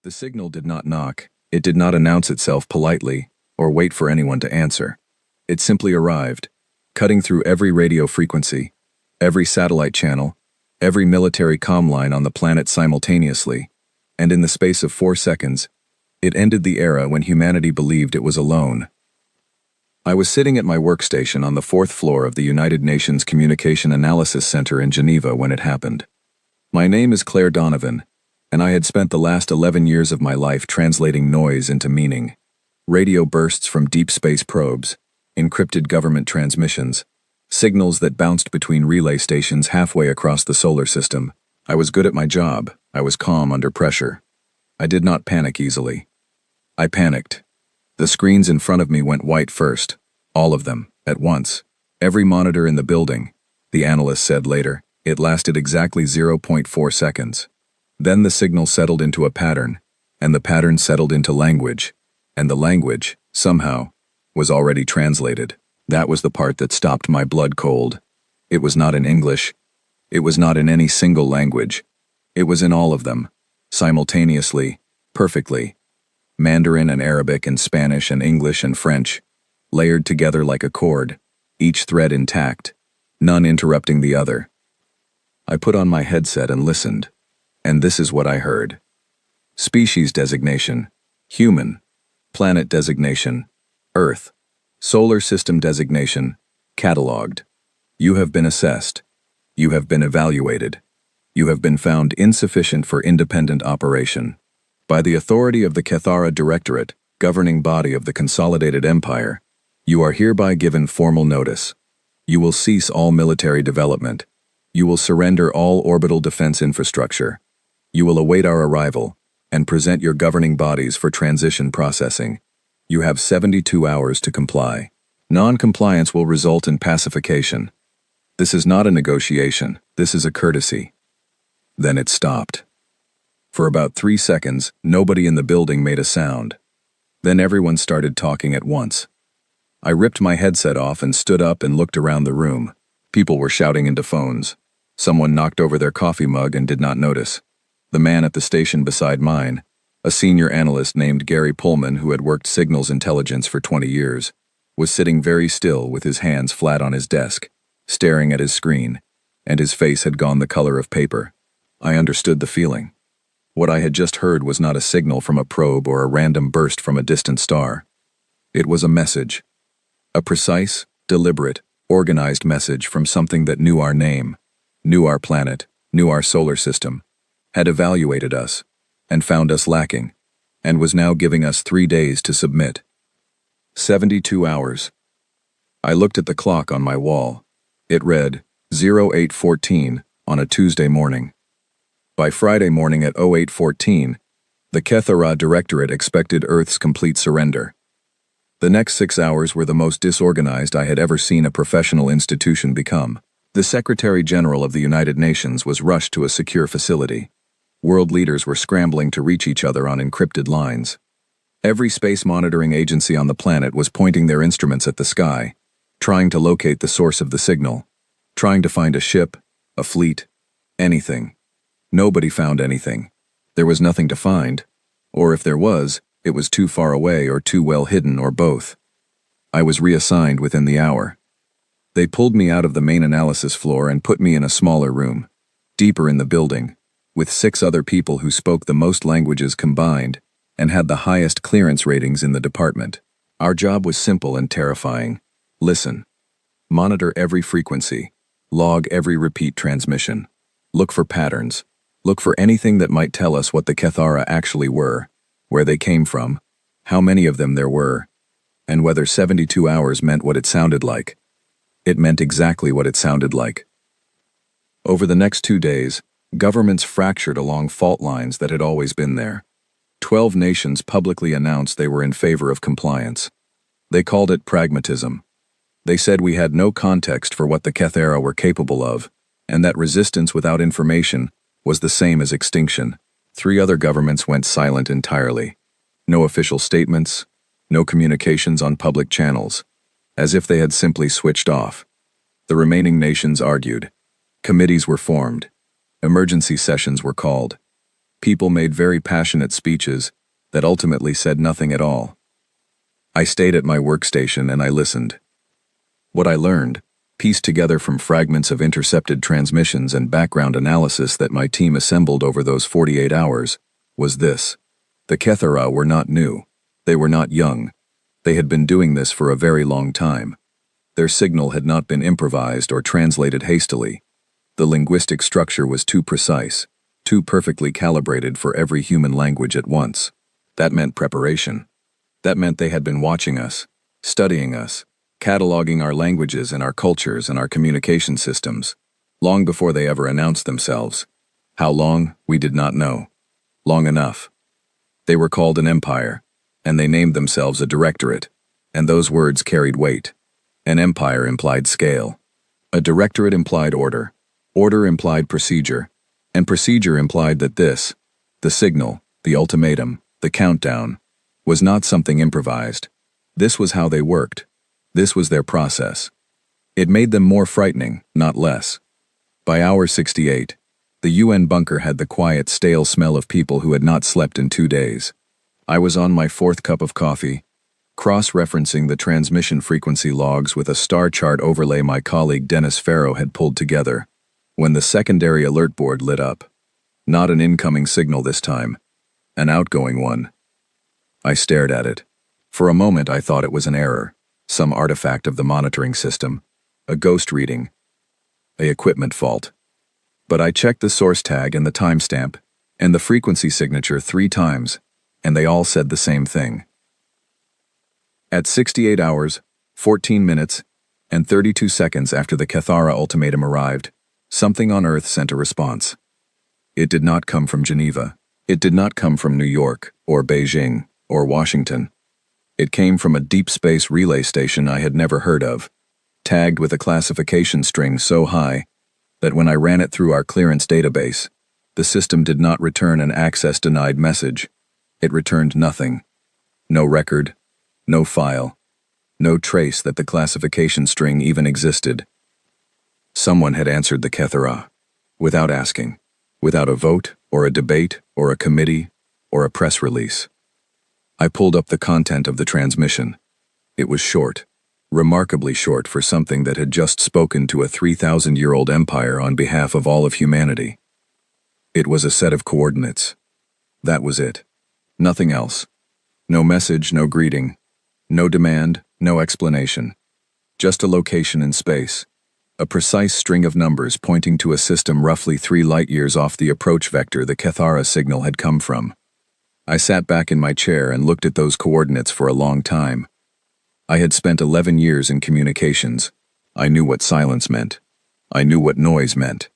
The signal did not knock, it did not announce itself politely, or wait for anyone to answer. It simply arrived, cutting through every radio frequency, every satellite channel, every military comm line on the planet simultaneously, and in the space of 4 seconds, it ended the era when humanity believed it was alone. I was sitting at my workstation on the 4th floor of the United Nations Communication Analysis Center in Geneva when it happened. My name is Claire Donovan, and I had spent the last 11 years of my life translating noise into meaning. Radio bursts from deep space probes, encrypted government transmissions, signals that bounced between relay stations halfway across the solar system. I was good at my job. I was calm under pressure. I did not panic easily. I panicked. The screens in front of me went white first, all of them, at once. Every monitor in the building, the analyst said later. It lasted exactly 0.4 seconds. Then the signal settled into a pattern, and the pattern settled into language, and the language, somehow, was already translated. That was the part that stopped my blood cold. It was not in English. It was not in any single language. It was in all of them, simultaneously, perfectly. Mandarin and Arabic and Spanish and English and French, layered together like a cord, each thread intact, none interrupting the other. I put on my headset and listened, and this is what I heard. Species designation, human. Planet designation, Earth. Solar system designation, cataloged. You have been assessed. You have been evaluated. You have been found insufficient for independent operation. By the authority of the Cathara Directorate, governing body of the Consolidated Empire, you are hereby given formal notice. You will cease all military development. You will surrender all orbital defense infrastructure. You will await our arrival and present your governing bodies for transition processing. You have 72 hours to comply. Non-compliance will result in pacification. This is not a negotiation. This is a courtesy. Then it stopped. For about 3 seconds, nobody in the building made a sound. Then everyone started talking at once. I ripped my headset off and stood up and looked around the room. People were shouting into phones. Someone knocked over their coffee mug and did not notice. The man at the station beside mine, a senior analyst named Gary Pullman who had worked signals intelligence for 20 years, was sitting very still with his hands flat on his desk, staring at his screen, and his face had gone the color of paper. I understood the feeling. What I had just heard was not a signal from a probe or a random burst from a distant star. It was a message. A precise, deliberate, organized message from something that knew our name, knew our planet, knew our solar system, had evaluated us, and found us lacking, and was now giving us 3 days to submit. 72 hours. I looked at the clock on my wall. It read 08:14 on a Tuesday morning. By Friday morning at 08:14, the Cathara Directorate expected Earth's complete surrender. The next 6 hours were the most disorganized I had ever seen a professional institution become. The Secretary General of the United Nations was rushed to a secure facility. World leaders were scrambling to reach each other on encrypted lines. Every space monitoring agency on the planet was pointing their instruments at the sky, trying to locate the source of the signal, trying to find a ship, a fleet, anything. Nobody found anything. There was nothing to find, or if there was, it was too far away or too well hidden or both. I was reassigned within the hour. They pulled me out of the main analysis floor and put me in a smaller room, deeper in the building, with 6 other people who spoke the most languages combined and had the highest clearance ratings in the department. Our job was simple and terrifying. Listen. Monitor every frequency. Log every repeat transmission. Look for patterns. Look for anything that might tell us what the Cathara actually were, where they came from, how many of them there were, and whether 72 hours meant what it sounded like. It meant exactly what it sounded like. Over the next 2 days, governments fractured along fault lines that had always been there. 12 nations publicly announced they were in favor of compliance. They called it pragmatism. They said we had no context for what the Cathara were capable of, and that resistance without information was the same as extinction. 3 other governments went silent entirely. No official statements, no communications on public channels, as if they had simply switched off. The remaining nations argued. Committees were formed. Emergency sessions were called. People made very passionate speeches that ultimately said nothing at all. I stayed at my workstation and I listened. What I learned, pieced together from fragments of intercepted transmissions and background analysis that my team assembled over those 48 hours, was this. The Kethara were not new. They were not young. They had been doing this for a very long time. Their signal had not been improvised or translated hastily. The linguistic structure was too precise, too perfectly calibrated for every human language at once. That meant preparation. That meant they had been watching us, studying us, cataloging our languages and our cultures and our communication systems, long before they ever announced themselves. How long, we did not know. Long enough. They were called an empire, and they named themselves a directorate, and those words carried weight. An empire implied scale. A directorate implied order. Order implied procedure. And procedure implied that this, the signal, the ultimatum, the countdown, was not something improvised. This was how they worked. This was their process. It made them more frightening, not less. By hour 68, the UN bunker had the quiet, stale smell of people who had not slept in 2 days. I was on my 4th cup of coffee, cross-referencing the transmission frequency logs with a star chart overlay my colleague Dennis Farrow had pulled together, when the secondary alert board lit up. Not an incoming signal this time, an outgoing one. I stared at it. For a moment I thought it was an error, some artifact of the monitoring system, a ghost reading, an equipment fault. But I checked the source tag and the timestamp, and the frequency signature 3 times, and they all said the same thing. At 68 hours, 14 minutes, and 32 seconds after the Kethara ultimatum arrived, something on Earth sent a response. It did not come from Geneva. It did not come from New York, or Beijing, or Washington. It came from a deep space relay station I had never heard of, tagged with a classification string so high that when I ran it through our clearance database, the system did not return an access denied message. It returned nothing. No record, no file, no trace that the classification string even existed. Someone had answered the Kethara, without asking, without a vote, or a debate, or a committee, or a press release. I pulled up the content of the transmission. It was short, remarkably short for something that had just spoken to a 3,000-year-old empire on behalf of all of humanity. It was a set of coordinates. That was it. Nothing else. No message, no greeting. No demand, no explanation. Just a location in space. A precise string of numbers pointing to a system roughly 3 light-years off the approach vector the Kethara signal had come from. I sat back in my chair and looked at those coordinates for a long time. I had spent 11 years in communications. I knew what silence meant. I knew what noise meant.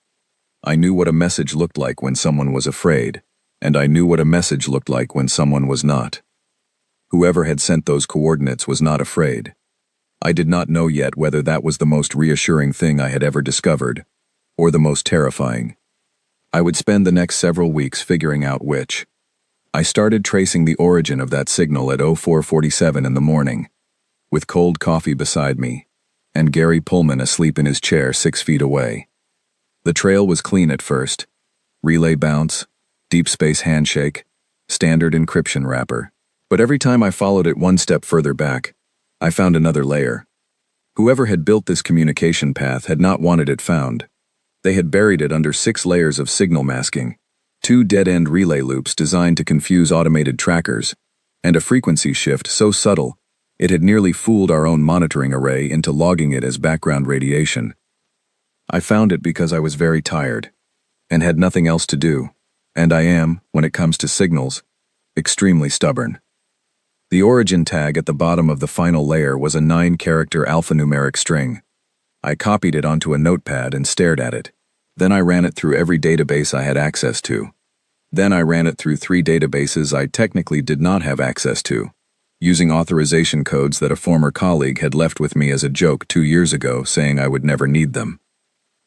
I knew what a message looked like when someone was afraid, and I knew what a message looked like when someone was not. Whoever had sent those coordinates was not afraid. I did not know yet whether that was the most reassuring thing I had ever discovered, or the most terrifying. I would spend the next several weeks figuring out which. I started tracing the origin of that signal at 04:47 in the morning, with cold coffee beside me, and Gary Pullman asleep in his chair 6 feet away. The trail was clean at first. Relay bounce, deep space handshake, standard encryption wrapper. But every time I followed it one step further back, I found another layer. Whoever had built this communication path had not wanted it found. They had buried it under 6 layers of signal masking, 2 dead-end relay loops designed to confuse automated trackers, and a frequency shift so subtle it had nearly fooled our own monitoring array into logging it as background radiation. I found it because I was very tired, and had nothing else to do, and I am, when it comes to signals, extremely stubborn. The origin tag at the bottom of the final layer was a 9-character alphanumeric string. I copied it onto a notepad and stared at it. Then I ran it through every database I had access to. Then I ran it through 3 databases I technically did not have access to, using authorization codes that a former colleague had left with me as a joke 2 years ago, saying I would never need them.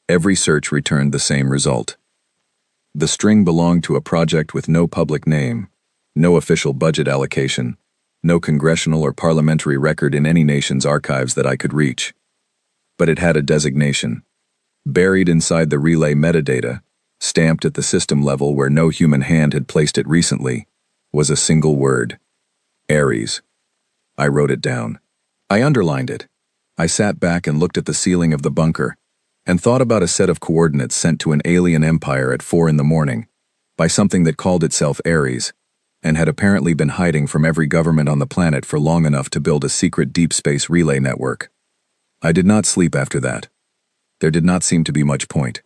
Every search returned the same result. The string belonged to a project with no public name, no official budget allocation, no congressional or parliamentary record in any nation's archives that I could reach. But it had a designation. Buried inside the relay metadata, Stamped at the system level where no human hand had placed it recently, was a single word: Ares. I wrote it down. I underlined it. I sat back and looked at the ceiling of the bunker, and thought about a set of coordinates sent to an alien empire at 4 in the morning, by something that called itself Ares, and had apparently been hiding from every government on the planet for long enough to build a secret deep space relay network. I did not sleep after that. There did not seem to be much point.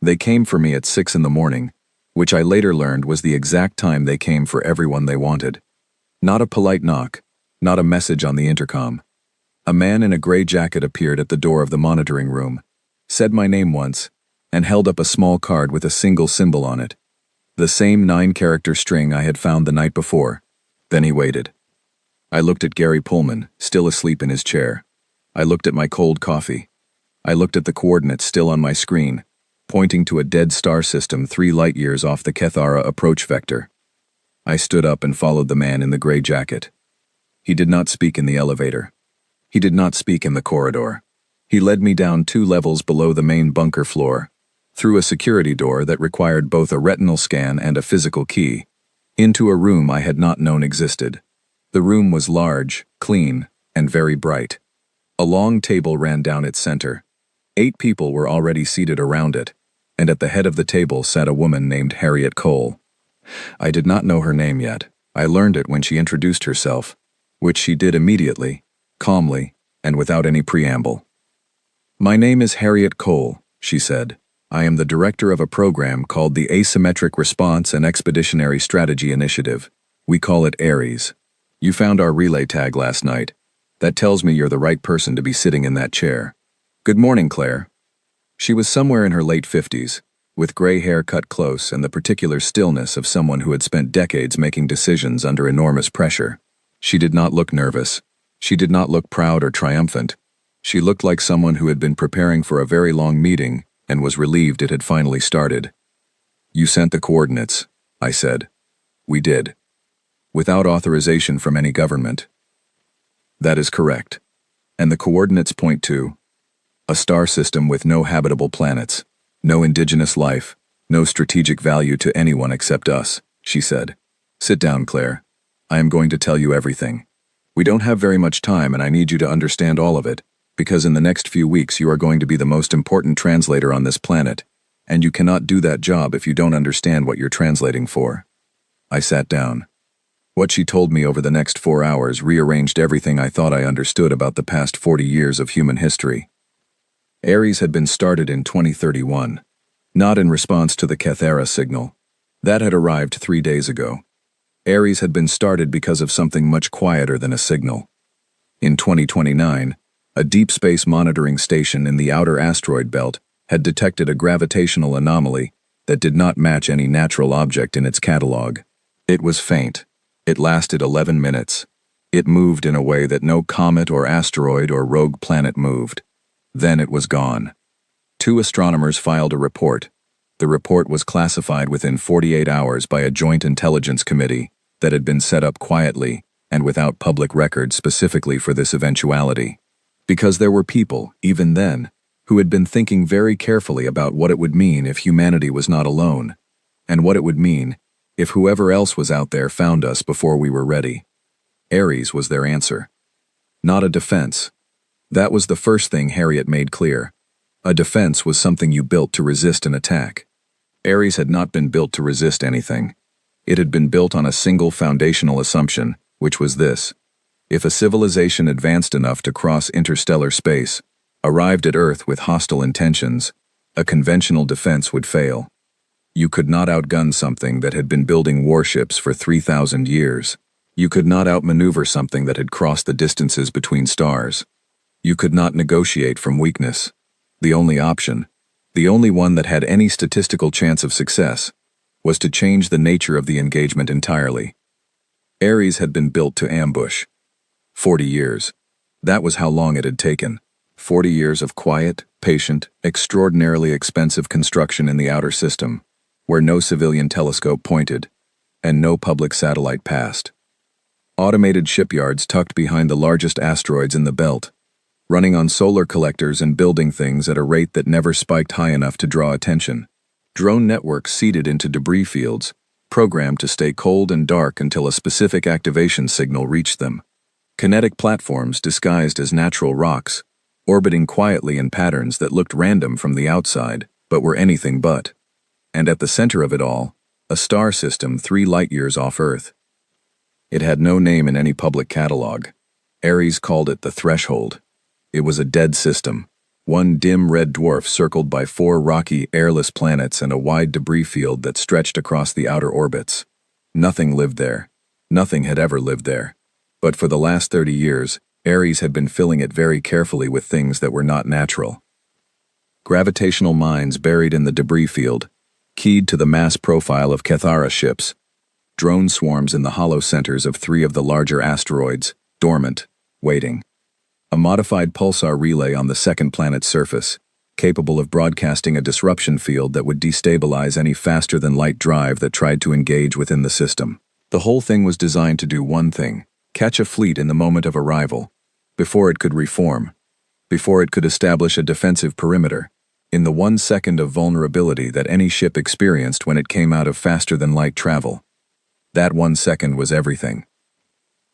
They came for me at 6 in the morning, which I later learned was the exact time they came for everyone they wanted. Not a polite knock, not a message on the intercom. A man in a gray jacket appeared at the door of the monitoring room, said my name once, and held up a small card with a single symbol on it. The same 9-character string I had found the night before. Then he waited. I looked at Gary Pullman, still asleep in his chair. I looked at my cold coffee. I looked at the coordinates still on my screen, pointing to a dead star system 3 light-years off the Kethara approach vector. I stood up and followed the man in the gray jacket. He did not speak in the elevator. He did not speak in the corridor. He led me down 2 levels below the main bunker floor, through a security door that required both a retinal scan and a physical key, into a room I had not known existed. The room was large, clean, and very bright. A long table ran down its center. 8 people were already seated around it, and at the head of the table sat a woman named Harriet Cole. I did not know her name yet. I learned it when she introduced herself, which she did immediately, calmly, and without any preamble. "My name is Harriet Cole," she said. "I am the director of a program called the Asymmetric Response and Expeditionary Strategy Initiative. We call it Ares. You found our relay tag last night. That tells me you're the right person to be sitting in that chair. Good morning, Claire." She was somewhere in her late 50s, with gray hair cut close and the particular stillness of someone who had spent decades making decisions under enormous pressure. She did not look nervous. She did not look proud or triumphant. She looked like someone who had been preparing for a very long meeting and was relieved it had finally started. "You sent the coordinates," I said. "We did. Without authorization from any government." "That is correct. And the coordinates point to a star system with no habitable planets, no indigenous life, no strategic value to anyone except us," she said. "Sit down, Claire. I am going to tell you everything. We don't have very much time and I need you to understand all of it, because in the next few weeks you are going to be the most important translator on this planet, and you cannot do that job if you don't understand what you're translating for." I sat down. What she told me over the next 4 hours rearranged everything I thought I understood about the past 40 years of human history. Ares had been started in 2031, not in response to the Kethara signal. That had arrived 3 days ago. Ares had been started because of something much quieter than a signal. In 2029, a deep space monitoring station in the outer asteroid belt had detected a gravitational anomaly that did not match any natural object in its catalog. It was faint. It lasted 11 minutes. It moved in a way that no comet or asteroid or rogue planet moved. Then it was gone. 2 astronomers filed a report. The report was classified within 48 hours by a joint intelligence committee that had been set up quietly and without public record specifically for this eventuality. Because there were people, even then, who had been thinking very carefully about what it would mean if humanity was not alone, and what it would mean if whoever else was out there found us before we were ready. Ares was their answer. Not a defense. That was the first thing Harriet made clear. A defense was something you built to resist an attack. Ares had not been built to resist anything. It had been built on a single foundational assumption, which was this: if a civilization advanced enough to cross interstellar space, arrived at Earth with hostile intentions, a conventional defense would fail. You could not outgun something that had been building warships for 3,000 years. You could not outmaneuver something that had crossed the distances between stars. You could not negotiate from weakness. The only option, the only one that had any statistical chance of success, was to change the nature of the engagement entirely. Ares had been built to ambush. 40 years. That was how long it had taken. 40 years of quiet, patient, extraordinarily expensive construction in the outer system, where no civilian telescope pointed, and no public satellite passed. Automated shipyards tucked behind the largest asteroids in the belt, running on solar collectors and building things at a rate that never spiked high enough to draw attention. Drone networks seeded into debris fields, programmed to stay cold and dark until a specific activation signal reached them. Kinetic platforms disguised as natural rocks, orbiting quietly in patterns that looked random from the outside, but were anything but. And at the center of it all, a star system 3 light-years off Earth. It had no name in any public catalog. Ares called it the Threshold. It was a dead system, one dim red dwarf circled by 4 rocky, airless planets and a wide debris field that stretched across the outer orbits. Nothing lived there. Nothing had ever lived there. But for the last 30 years, Ares had been filling it very carefully with things that were not natural. Gravitational mines buried in the debris field, keyed to the mass profile of Cathara ships, drone swarms in the hollow centers of 3 of the larger asteroids, dormant, waiting. A modified pulsar relay on the second planet's surface, capable of broadcasting a disruption field that would destabilize any faster-than-light drive that tried to engage within the system. The whole thing was designed to do one thing: catch a fleet in the moment of arrival, before it could reform, before it could establish a defensive perimeter, in the 1 second of vulnerability that any ship experienced when it came out of faster-than-light travel. That 1 second was everything.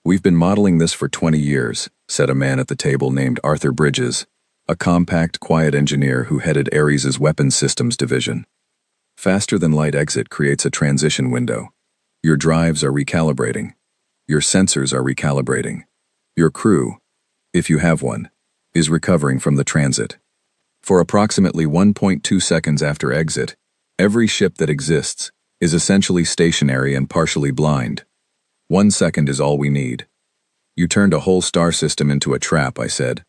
"We've been modeling this for 20 years, said a man at the table named Arthur Bridges, a compact, quiet engineer who headed Ares's weapons systems division. Faster-than-light exit creates a transition window. Your drives are recalibrating. Your sensors are recalibrating. Your crew, if you have one, is recovering from the transit. For approximately 1.2 seconds after exit, every ship that exists is essentially stationary and partially blind. 1 second is all we need." "You turned a whole star system into a trap," I said.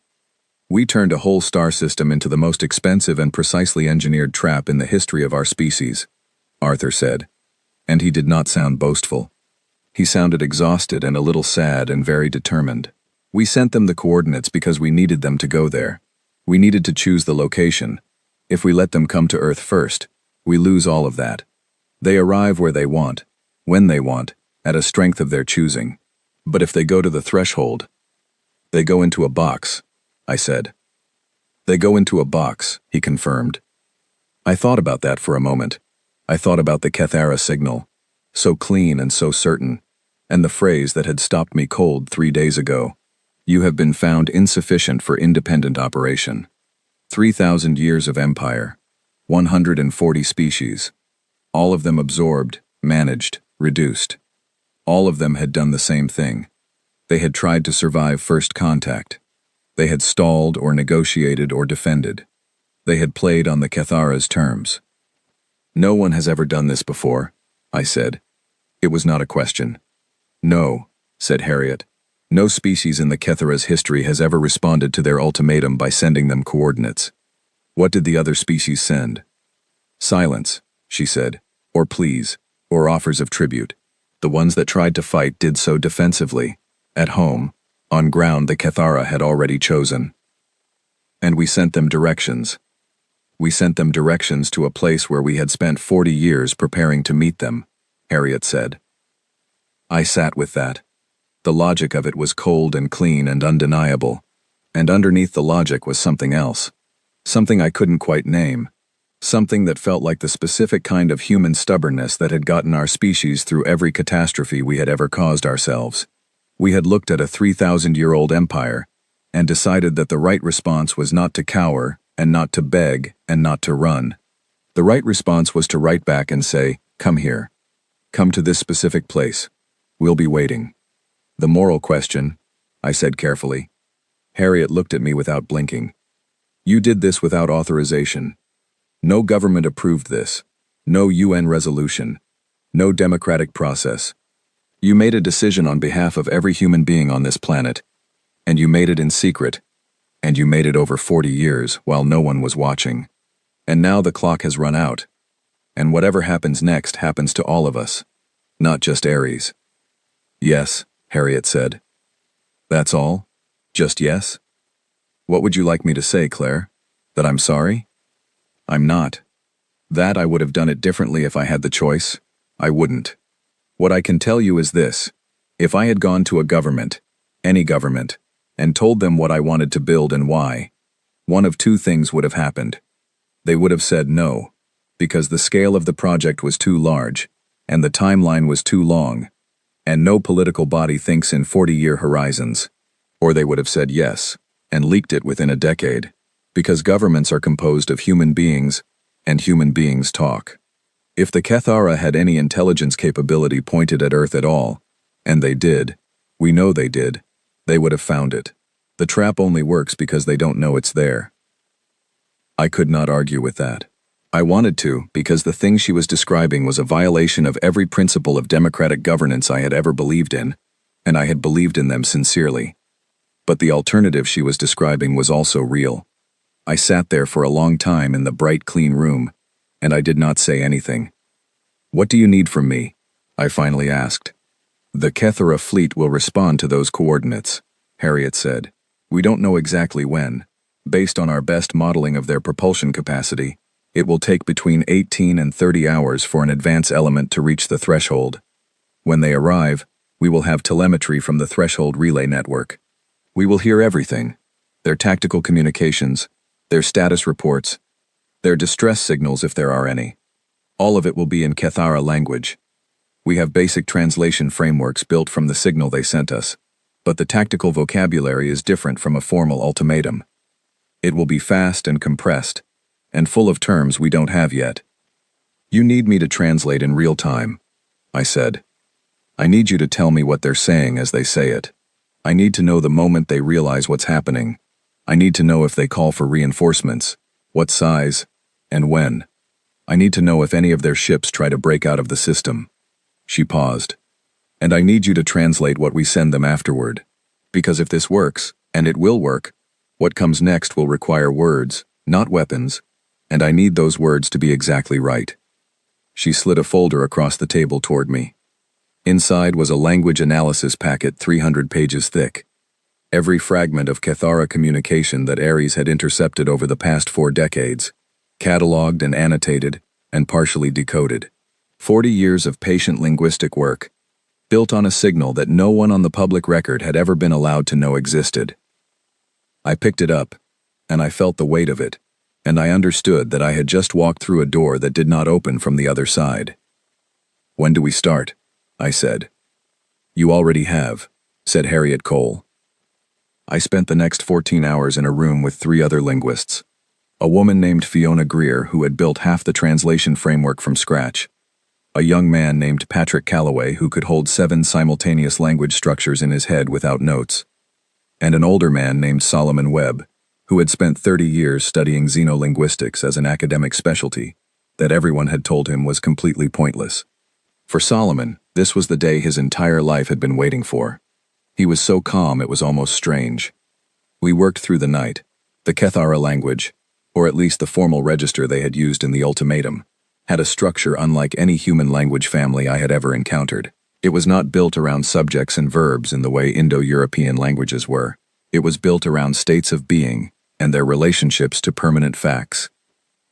"We turned a whole star system into the most expensive and precisely engineered trap in the history of our species," Arthur said. And he did not sound boastful. He sounded exhausted and a little sad and very determined. "We sent them the coordinates because we needed them to go there. We needed to choose the location. If we let them come to Earth first, we lose all of that. They arrive where they want, when they want, at a strength of their choosing. But if they go to the threshold, they go into a box," I said. "They go into a box," he confirmed. I thought about that for a moment. I thought about the Cathara signal, so clean and so certain, and the phrase that had stopped me cold 3 days ago: "You have been found insufficient for independent operation." 3,000 years of empire, 140 species, all of them absorbed, managed, reduced. All of them had done the same thing. They had tried to survive first contact. They had stalled or negotiated or defended. They had played on the Cathara's terms. "No one has ever done this before," I said. It was not a question. "No," said Harriet. "No species in the Cathara's history has ever responded to their ultimatum by sending them coordinates." "What did the other species send?" "Silence," she said, "or pleas, or offers of tribute. The ones that tried to fight did so defensively, at home, on ground the Cathara had already chosen. And we sent them directions. We sent them directions to a place where we had spent 40 years preparing to meet them," Harriet said. I sat with that. The logic of it was cold and clean and undeniable, and underneath the logic was something else, something I couldn't quite name. Something that felt like the specific kind of human stubbornness that had gotten our species through every catastrophe we had ever caused ourselves. We had looked at a 3,000-year-old empire and decided that the right response was not to cower and not to beg and not to run. The right response was to write back and say, "Come here. Come to this specific place. We'll be waiting." "The moral question," I said carefully. Harriet looked at me without blinking. "You did this without authorization. No government approved this. No UN resolution. No democratic process. You made a decision on behalf of every human being on this planet, and you made it in secret, and you made it over 40 years while no one was watching. And now the clock has run out, and whatever happens next happens to all of us, not just Ares." "Yes," Harriet said. "That's all? Just yes? What would you like me to say, Claire? That I'm sorry? I'm not. That I would have done it differently if I had the choice. I wouldn't. What I can tell you is this: if I had gone to a government, any government, and told them what I wanted to build and why, one of two things would have happened. They would have said no, because the scale of the project was too large, and the timeline was too long, and no political body thinks in 40-year horizons. Or they would have said yes, and leaked it within a decade, because governments are composed of human beings, and human beings talk. If the Kethara had any intelligence capability pointed at Earth at all, and they did, we know they did, they would have found it. The trap only works because they don't know it's there. I could not argue with that. I wanted to, because the thing she was describing was a violation of every principle of democratic governance I had ever believed in, and I had believed in them sincerely. But the alternative she was describing was also real. I sat there for a long time in the bright, clean room, and I did not say anything. "What do you need from me?" I finally asked. "The Kethara fleet will respond to those coordinates," Harriet said. "We don't know exactly when. Based on our best modeling of their propulsion capacity, it will take between 18 and 30 hours for an advance element to reach the threshold. When they arrive, we will have telemetry from the threshold relay network. We will hear everything: their tactical communications, their status reports, their distress signals if there are any. All of it will be in Kethara language. We have basic translation frameworks built from the signal they sent us, but the tactical vocabulary is different from a formal ultimatum. It will be fast and compressed, and full of terms we don't have yet. You need me to translate in real time," I said. "I need you to tell me what they're saying as they say it. I need to know the moment they realize what's happening. I need to know if they call for reinforcements, what size, and when. I need to know if any of their ships try to break out of the system." She paused. "And I need you to translate what we send them afterward. Because if this works, and it will work, what comes next will require words, not weapons, and I need those words to be exactly right." She slid a folder across the table toward me. Inside was a language analysis packet 300 pages thick. Every fragment of Kethara communication that Ares had intercepted over the past 4 decades, cataloged and annotated, and partially decoded. 40 years of patient linguistic work, built on a signal that no one on the public record had ever been allowed to know existed. I picked it up, and I felt the weight of it, and I understood that I had just walked through a door that did not open from the other side. "When do we start?" I said. "You already have," said Harriet Cole. I spent the next 14 hours in a room with 3 other linguists. A woman named Fiona Greer, who had built half the translation framework from scratch. A young man named Patrick Calloway, who could hold 7 simultaneous language structures in his head without notes. And an older man named Solomon Webb, who had spent 30 years studying xenolinguistics as an academic specialty that everyone had told him was completely pointless. For Solomon, this was the day his entire life had been waiting for. He was so calm it was almost strange. We worked through the night. The Kethara language, or at least the formal register they had used in the ultimatum, had a structure unlike any human language family I had ever encountered. It was not built around subjects and verbs in the way Indo-European languages were. It was built around states of being and their relationships to permanent facts.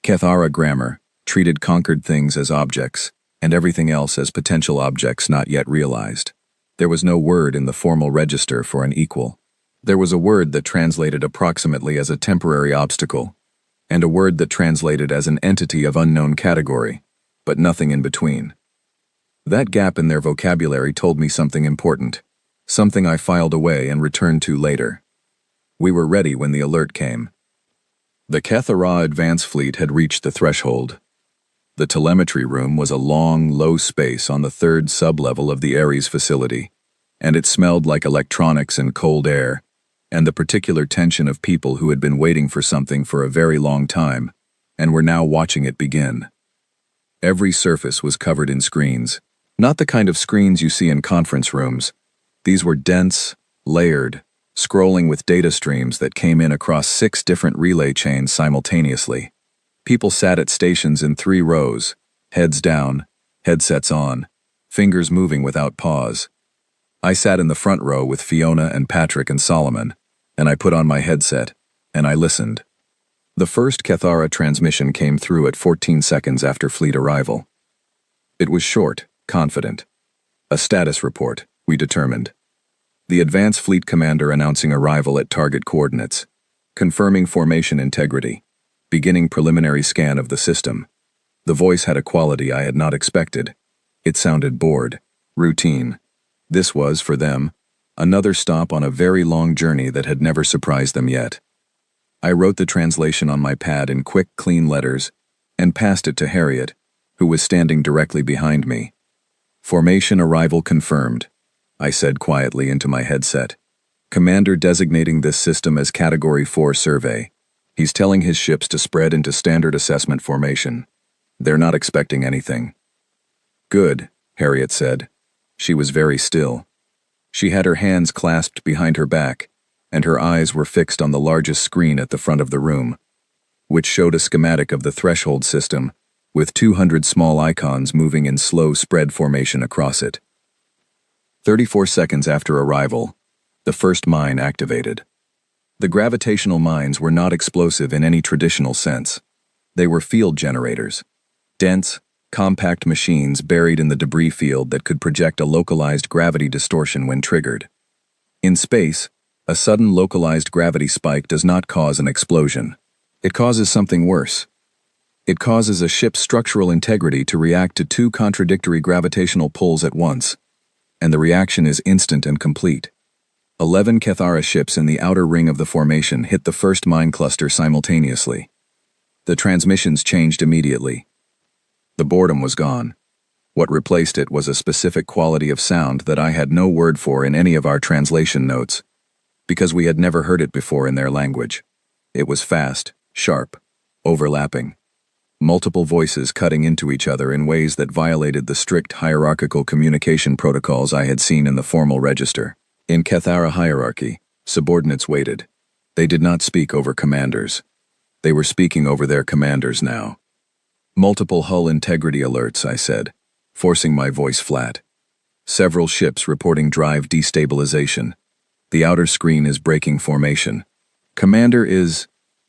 Kethara grammar treated conquered things as objects, and everything else as potential objects not yet realized. There was no word in the formal register for an equal. There was a word that translated approximately as a temporary obstacle, and a word that translated as an entity of unknown category, but nothing in between. That gap in their vocabulary told me something important, something I filed away and returned to later. We were ready when the alert came. The Kethara advance fleet had reached the threshold. The telemetry room was a long, low space on the 3rd sublevel of the Ares facility, and it smelled like electronics and cold air, and the particular tension of people who had been waiting for something for a very long time, and were now watching it begin. Every surface was covered in screens, not the kind of screens you see in conference rooms. These were dense, layered, scrolling with data streams that came in across 6 different relay chains simultaneously. People sat at stations in 3 rows, heads down, headsets on, fingers moving without pause. I sat in the front row with Fiona and Patrick and Solomon, and I put on my headset, and I listened. The first Kethara transmission came through at 14 seconds after fleet arrival. It was short, confident. A status report, we determined. The advance fleet commander announcing arrival at target coordinates, confirming formation integrity, beginning preliminary scan of the system. The voice had a quality I had not expected. It sounded bored, routine. This was, for them, another stop on a very long journey that had never surprised them yet. I wrote the translation on my pad in quick, clean letters and passed it to Harriet, who was standing directly behind me. "Formation arrival confirmed," I said quietly into my headset. "Commander designating this system as Category 4 survey. He's telling his ships to spread into standard assessment formation. They're not expecting anything." "Good," Harriet said. She was very still. She had her hands clasped behind her back, and her eyes were fixed on the largest screen at the front of the room, which showed a schematic of the threshold system, with 200 small icons moving in slow spread formation across it. 34 seconds after arrival, the first mine activated. The gravitational mines were not explosive in any traditional sense. They were field generators. Dense, compact machines buried in the debris field that could project a localized gravity distortion when triggered. In space, a sudden localized gravity spike does not cause an explosion. It causes something worse. It causes a ship's structural integrity to react to two contradictory gravitational pulls at once, and the reaction is instant and complete. 11 Cathara ships in the outer ring of the formation hit the first mine cluster simultaneously. The transmissions changed immediately. The boredom was gone. What replaced it was a specific quality of sound that I had no word for in any of our translation notes, because we had never heard it before in their language. It was fast, sharp, overlapping. Multiple voices cutting into each other in ways that violated the strict hierarchical communication protocols I had seen in the formal register. In Cathara hierarchy, subordinates waited. They did not speak over commanders. They were speaking over their commanders now. "Multiple hull integrity alerts," I said, forcing my voice flat. "Several ships reporting drive destabilization. The outer screen is breaking formation. Commander is...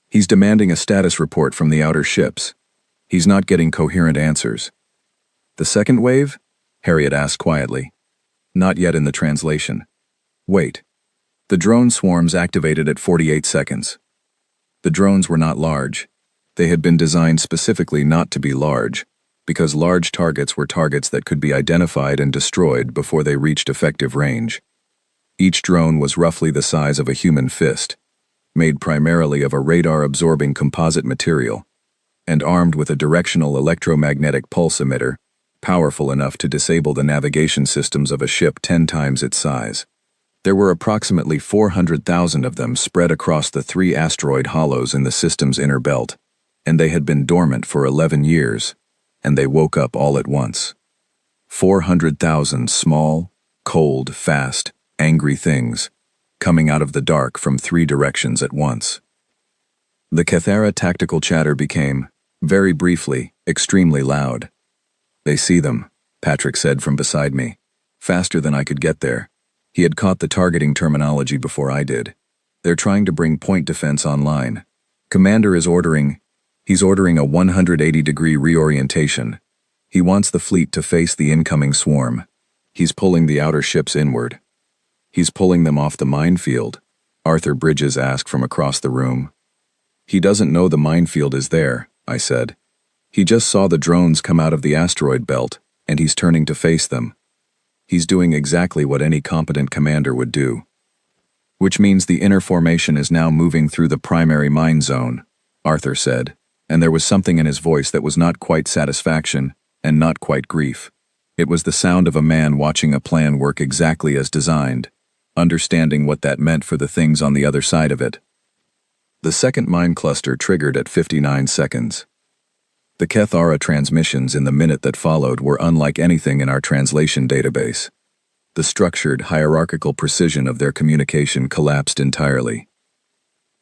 He's demanding a status report from the outer ships. He's not getting coherent answers." "The second wave?" Harriet asked quietly. "Not yet in the translation." "Wait." The drone swarms activated at 48 seconds. The drones were not large. They had been designed specifically not to be large, because large targets were targets that could be identified and destroyed before they reached effective range. Each drone was roughly the size of a human fist, made primarily of a radar-absorbing composite material, and armed with a directional electromagnetic pulse emitter, powerful enough to disable the navigation systems of a ship 10 times its size. There were approximately 400,000 of them spread across the 3 asteroid hollows in the system's inner belt, and they had been dormant for 11 years, and they woke up all at once. 400,000 small, cold, fast, angry things, coming out of the dark from 3 directions at once. The Cathara tactical chatter became, very briefly, extremely loud. "They see them," Patrick said from beside me, faster than I could get there. He had caught the targeting terminology before I did. "They're trying to bring point defense online. Commander is ordering... He's ordering a 180-degree reorientation. He wants the fleet to face the incoming swarm. He's pulling the outer ships inward." "He's pulling them off the minefield," Arthur Bridges asked from across the room. "He doesn't know the minefield is there," I said. "He just saw the drones come out of the asteroid belt, and he's turning to face them. He's doing exactly what any competent commander would do." "Which means the inner formation is now moving through the primary mine zone," Arthur said, and there was something in his voice that was not quite satisfaction and not quite grief. It was the sound of a man watching a plan work exactly as designed, understanding what that meant for the things on the other side of it. The second mine cluster triggered at 59 seconds. The Cathara transmissions in the minute that followed were unlike anything in our translation database. The structured, hierarchical precision of their communication collapsed entirely.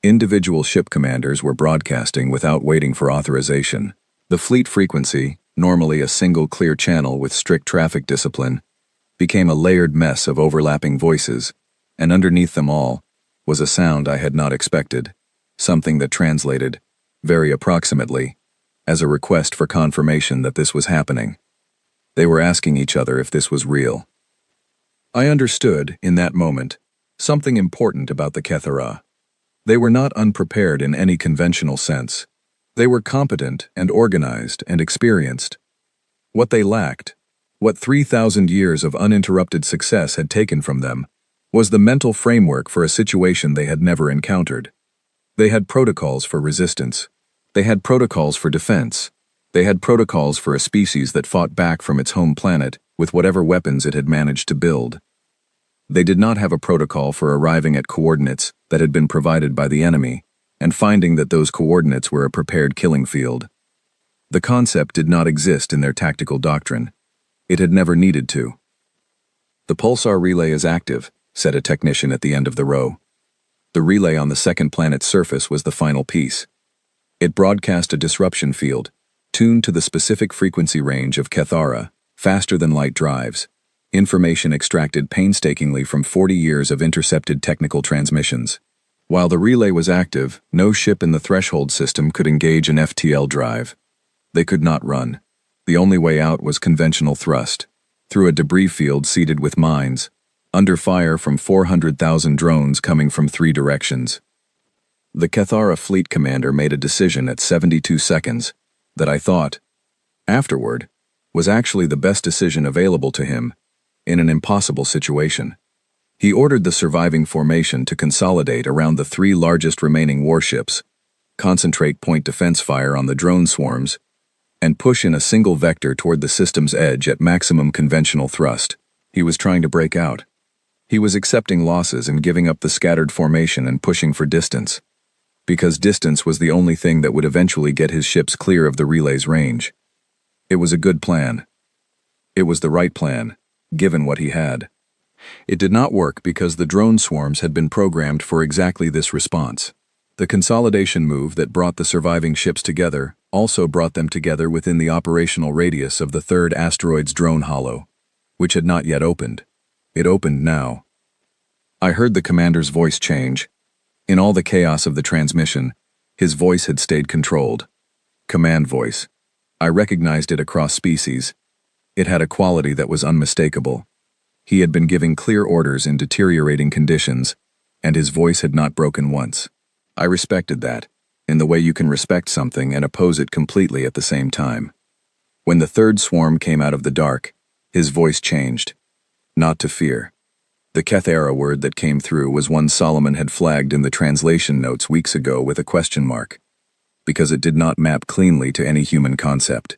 Individual ship commanders were broadcasting without waiting for authorization. The fleet frequency, normally a single clear channel with strict traffic discipline, became a layered mess of overlapping voices, and underneath them all was a sound I had not expected, something that translated, very approximately, as a request for confirmation that this was happening. They were asking each other if this was real. I understood, in that moment, something important about the Cathara. They were not unprepared in any conventional sense. They were competent and organized and experienced. What they lacked, what 3,000 years of uninterrupted success had taken from them, was the mental framework for a situation they had never encountered. They had protocols for resistance. They had protocols for defense. They had protocols for a species that fought back from its home planet with whatever weapons it had managed to build. They did not have a protocol for arriving at coordinates that had been provided by the enemy and finding that those coordinates were a prepared killing field. The concept did not exist in their tactical doctrine. It had never needed to. "The pulsar relay is active," said a technician at the end of the row. The relay on the second planet's surface was the final piece. It broadcast a disruption field, tuned to the specific frequency range of Kethara, faster-than-light drives, information extracted painstakingly from 40 years of intercepted technical transmissions. While the relay was active, no ship in the threshold system could engage an FTL drive. They could not run. The only way out was conventional thrust, through a debris field seeded with mines, under fire from 400,000 drones coming from 3 directions. The Kethara fleet commander made a decision at 72 seconds that I thought, afterward, was actually the best decision available to him in an impossible situation. He ordered the surviving formation to consolidate around the 3 largest remaining warships, concentrate point defense fire on the drone swarms, and push in a single vector toward the system's edge at maximum conventional thrust. He was trying to break out. He was accepting losses and giving up the scattered formation and pushing for distance, because distance was the only thing that would eventually get his ships clear of the relay's range. It was a good plan. It was the right plan, given what he had. It did not work because the drone swarms had been programmed for exactly this response. The consolidation move that brought the surviving ships together also brought them together within the operational radius of the 3rd asteroid's drone hollow, which had not yet opened. It opened now. I heard the commander's voice change. In all the chaos of the transmission, his voice had stayed controlled. Command voice. I recognized it across species. It had a quality that was unmistakable. He had been giving clear orders in deteriorating conditions, and his voice had not broken once. I respected that, in the way you can respect something and oppose it completely at the same time. When the 3rd swarm came out of the dark, his voice changed. Not to fear. The Kethara word that came through was one Solomon had flagged in the translation notes weeks ago with a question mark, because it did not map cleanly to any human concept.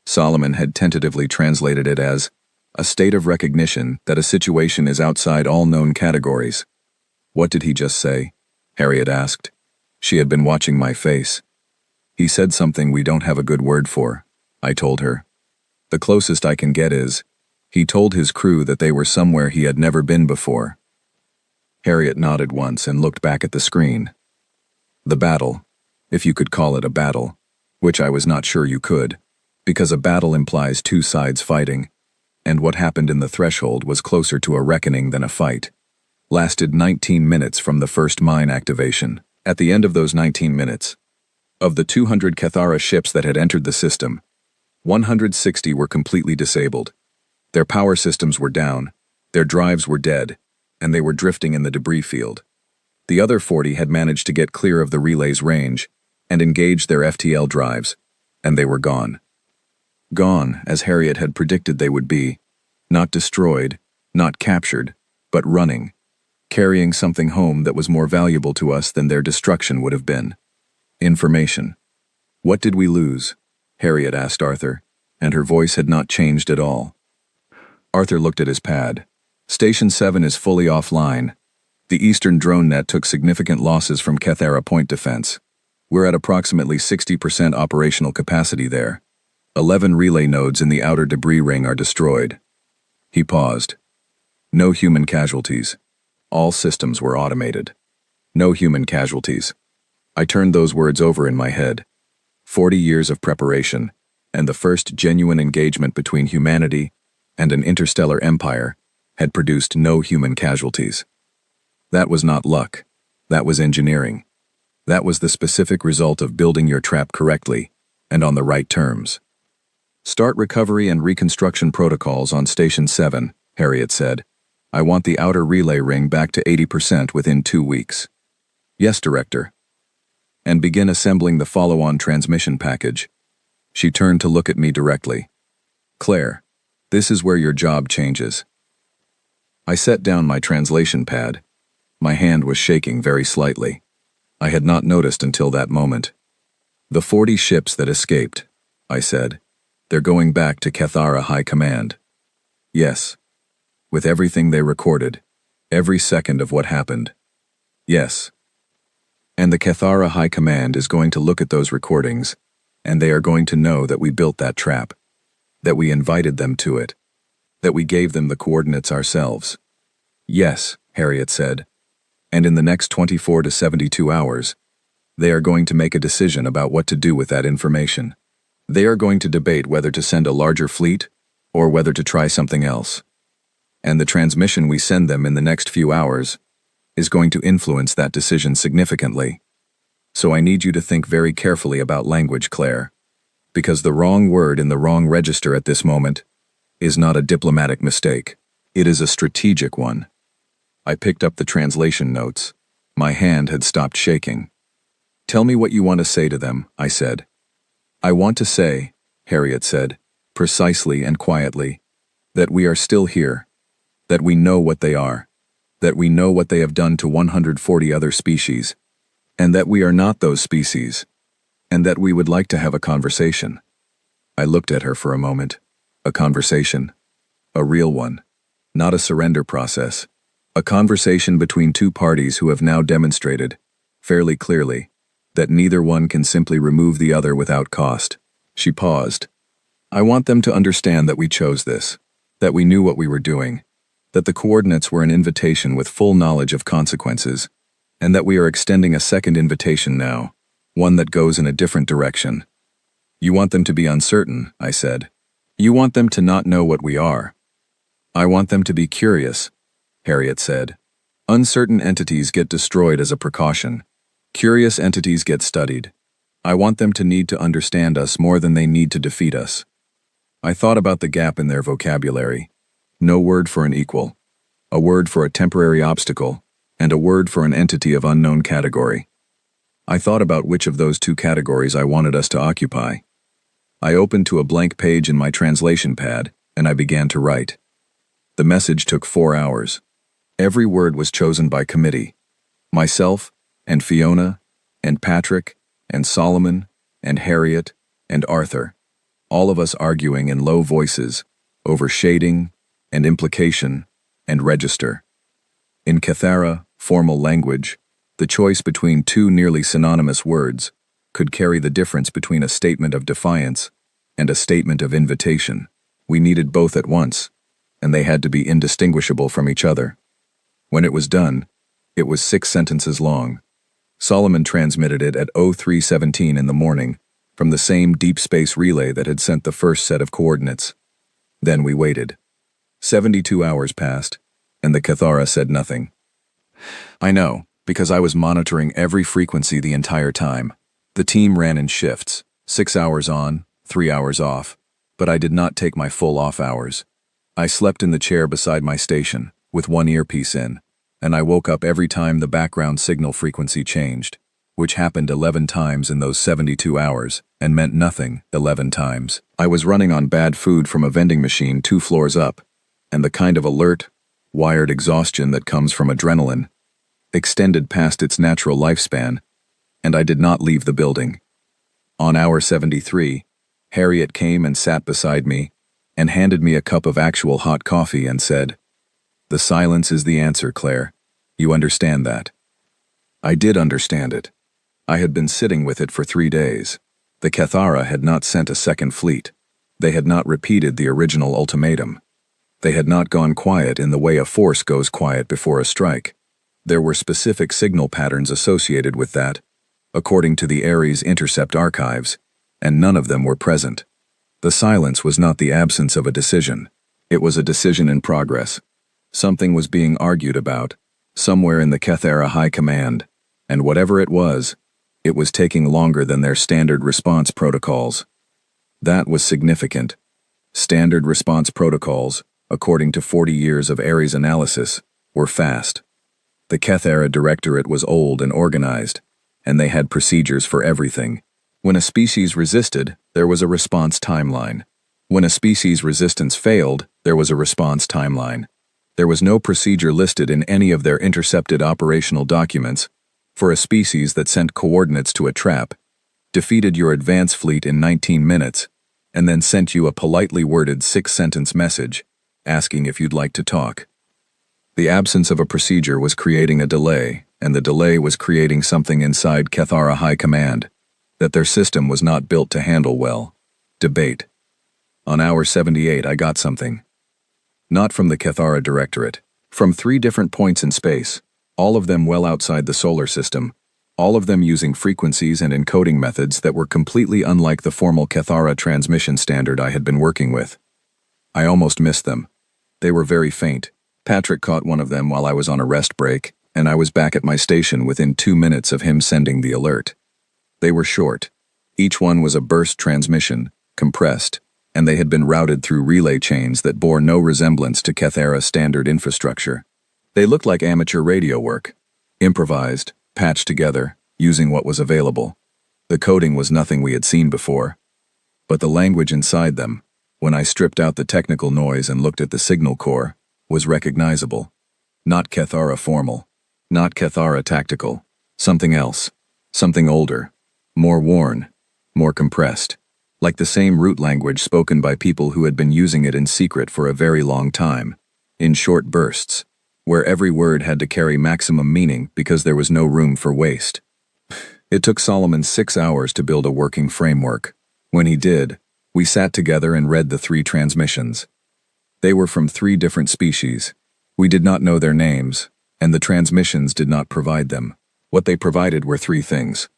Solomon had tentatively translated it as a state of recognition that a situation is outside all known categories. What did he just say? Harriet asked. She had been watching my face. He said something we don't have a good word for, I told her. The closest I can get is, he told his crew that they were somewhere he had never been before. Harriet nodded once and looked back at the screen. The battle, if you could call it a battle, which I was not sure you could, because a battle implies 2 sides fighting, and what happened in the threshold was closer to a reckoning than a fight, lasted 19 minutes from the first mine activation. At the end of those 19 minutes, of the 200 Kethara ships that had entered the system, 160 were completely disabled. Their power systems were down, their drives were dead, and they were drifting in the debris field. The other 40 had managed to get clear of the relay's range and engaged their FTL drives, and they were gone. Gone, as Harriet had predicted they would be, not destroyed, not captured, but running, carrying something home that was more valuable to us than their destruction would have been. Information. What did we lose? Harriet asked Arthur, and her voice had not changed at all. Arthur looked at his pad. Station 7 is fully offline. The Eastern drone net took significant losses from Kethara point defense. We're at approximately 60% operational capacity there. 11 relay nodes in the outer debris ring are destroyed. He paused. No human casualties. All systems were automated. No human casualties. I turned those words over in my head. 40 years of preparation, and the first genuine engagement between humanity and an interstellar empire had produced no human casualties. That was not luck. That was engineering. That was the specific result of building your trap correctly and on the right terms. Start recovery and reconstruction protocols on Station 7, Harriet said. I want the outer relay ring back to 80% within 2 weeks. Yes, Director. and begin assembling the follow-on transmission package. She turned to look at me directly. Claire, this is where your job changes. I set down my translation pad. My hand was shaking very slightly. I had not noticed until that moment. The 40 ships that escaped, I said. They're going back to Cathara High Command. Yes. With everything they recorded, every second of what happened. Yes. And the Cathara High Command is going to look at those recordings, and they are going to know that we built that trap, that we invited them to it, that we gave them the coordinates ourselves. Yes, Harriet said. And in the next 24 to 72 hours, they are going to make a decision about what to do with that information. They are going to debate whether to send a larger fleet or whether to try something else. And the transmission we send them in the next few hours is going to influence that decision significantly. So I need you to think very carefully about language, Claire, because the wrong word in the wrong register at this moment is not a diplomatic mistake. It is a strategic one. I picked up the translation notes. My hand had stopped shaking. Tell me what you want to say to them, I said. I want to say, Harriet said, precisely and quietly, that we are still here, that we know what they are, that we know what they have done to 140 other species, and that we are not those species, and that we would like to have a conversation. I looked at her for a moment. A conversation. A real one. Not a surrender process. A conversation between two parties who have now demonstrated, fairly clearly, that neither one can simply remove the other without cost. She paused. I want them to understand that we chose this, that we knew what we were doing, that the coordinates were an invitation with full knowledge of consequences, and that we are extending a second invitation now, one that goes in a different direction. You want them to be uncertain, I said. You want them to not know what we are. I want them to be curious, Harriet said. Uncertain entities get destroyed as a precaution. Curious entities get studied. I want them to need to understand us more than they need to defeat us. I thought about the gap in their vocabulary. No word for an equal, a word for a temporary obstacle, and a word for an entity of unknown category. I thought about which of those two categories I wanted us to occupy. I opened to a blank page in my translation pad, and I began to write. The message took 4 hours. Every word was chosen by committee. Myself, and Fiona, and Patrick, and Solomon, and Harriet, and Arthur, all of us arguing in low voices over shading, and implication, and register. In Cathara, formal language, the choice between two nearly synonymous words could carry the difference between a statement of defiance and a statement of invitation. We needed both at once, and they had to be indistinguishable from each other. When it was done, it was 6 sentences long. Solomon transmitted it at 03:17 in the morning from the same deep space relay that had sent the first set of coordinates. Then we waited. 72 hours passed, and the Cathara said nothing. I know, because I was monitoring every frequency the entire time. The team ran in shifts, 6 hours on, 3 hours off, but I did not take my full off hours. I slept in the chair beside my station, with one earpiece in, and I woke up every time the background signal frequency changed, which happened 11 times in those 72 hours, and meant nothing 11 times. I was running on bad food from a vending machine 2 floors up, and the kind of alert, wired exhaustion that comes from adrenaline extended past its natural lifespan, and I did not leave the building. On hour 73, Harriet came and sat beside me and handed me a cup of actual hot coffee and said, "The silence is the answer, Claire. You understand that?" I did understand it. I had been sitting with it for 3 days. The Cathara had not sent a second fleet. They had not repeated the original ultimatum. They had not gone quiet in the way a force goes quiet before a strike. There were specific signal patterns associated with that, according to the Ares Intercept archives, and none of them were present. The silence was not the absence of a decision. It was a decision in progress. Something was being argued about, somewhere in the Cathara High Command, and whatever it was taking longer than their standard response protocols. That was significant. Standard response protocols, according to 40 years of Ares analysis, were fast. The Cathara Directorate was old and organized. and they had procedures for everything. When a species resisted, there was a response timeline. When a species resistance failed, there was a response timeline. There was no procedure listed in any of their intercepted operational documents for a species that sent coordinates to a trap, defeated your advance fleet in 19 minutes, and then sent you a politely worded 6-sentence message asking if you'd like to talk. The absence of a procedure was creating a delay, and the delay was creating something inside Kethara High Command that their system was not built to handle well. Debate. On hour 78 I got something. Not from the Kethara Directorate. From 3 different points in space, all of them well outside the solar system, all of them using frequencies and encoding methods that were completely unlike the formal Kethara transmission standard I had been working with. I almost missed them. They were very faint. Patrick caught one of them while I was on a rest break, and I was back at my station within 2 minutes of him sending the alert. They were short. Each one was a burst transmission, compressed, and they had been routed through relay chains that bore no resemblance to Kethara's standard infrastructure. They looked like amateur radio work, improvised, patched together, using what was available. The coding was nothing we had seen before. But the language inside them, when I stripped out the technical noise and looked at the signal core, was recognizable. Not Kethara formal, not Kethara tactical, something else, something older, more worn, more compressed. Like the same root language spoken by people who had been using it in secret for a very long time, in short bursts, where every word had to carry maximum meaning because there was no room for waste. It took Solomon 6 hours to build a working framework. When he did, we sat together and read the 3 transmissions. They were from 3 different species. We did not know their names, and the transmissions did not provide them. What they provided were 3 things.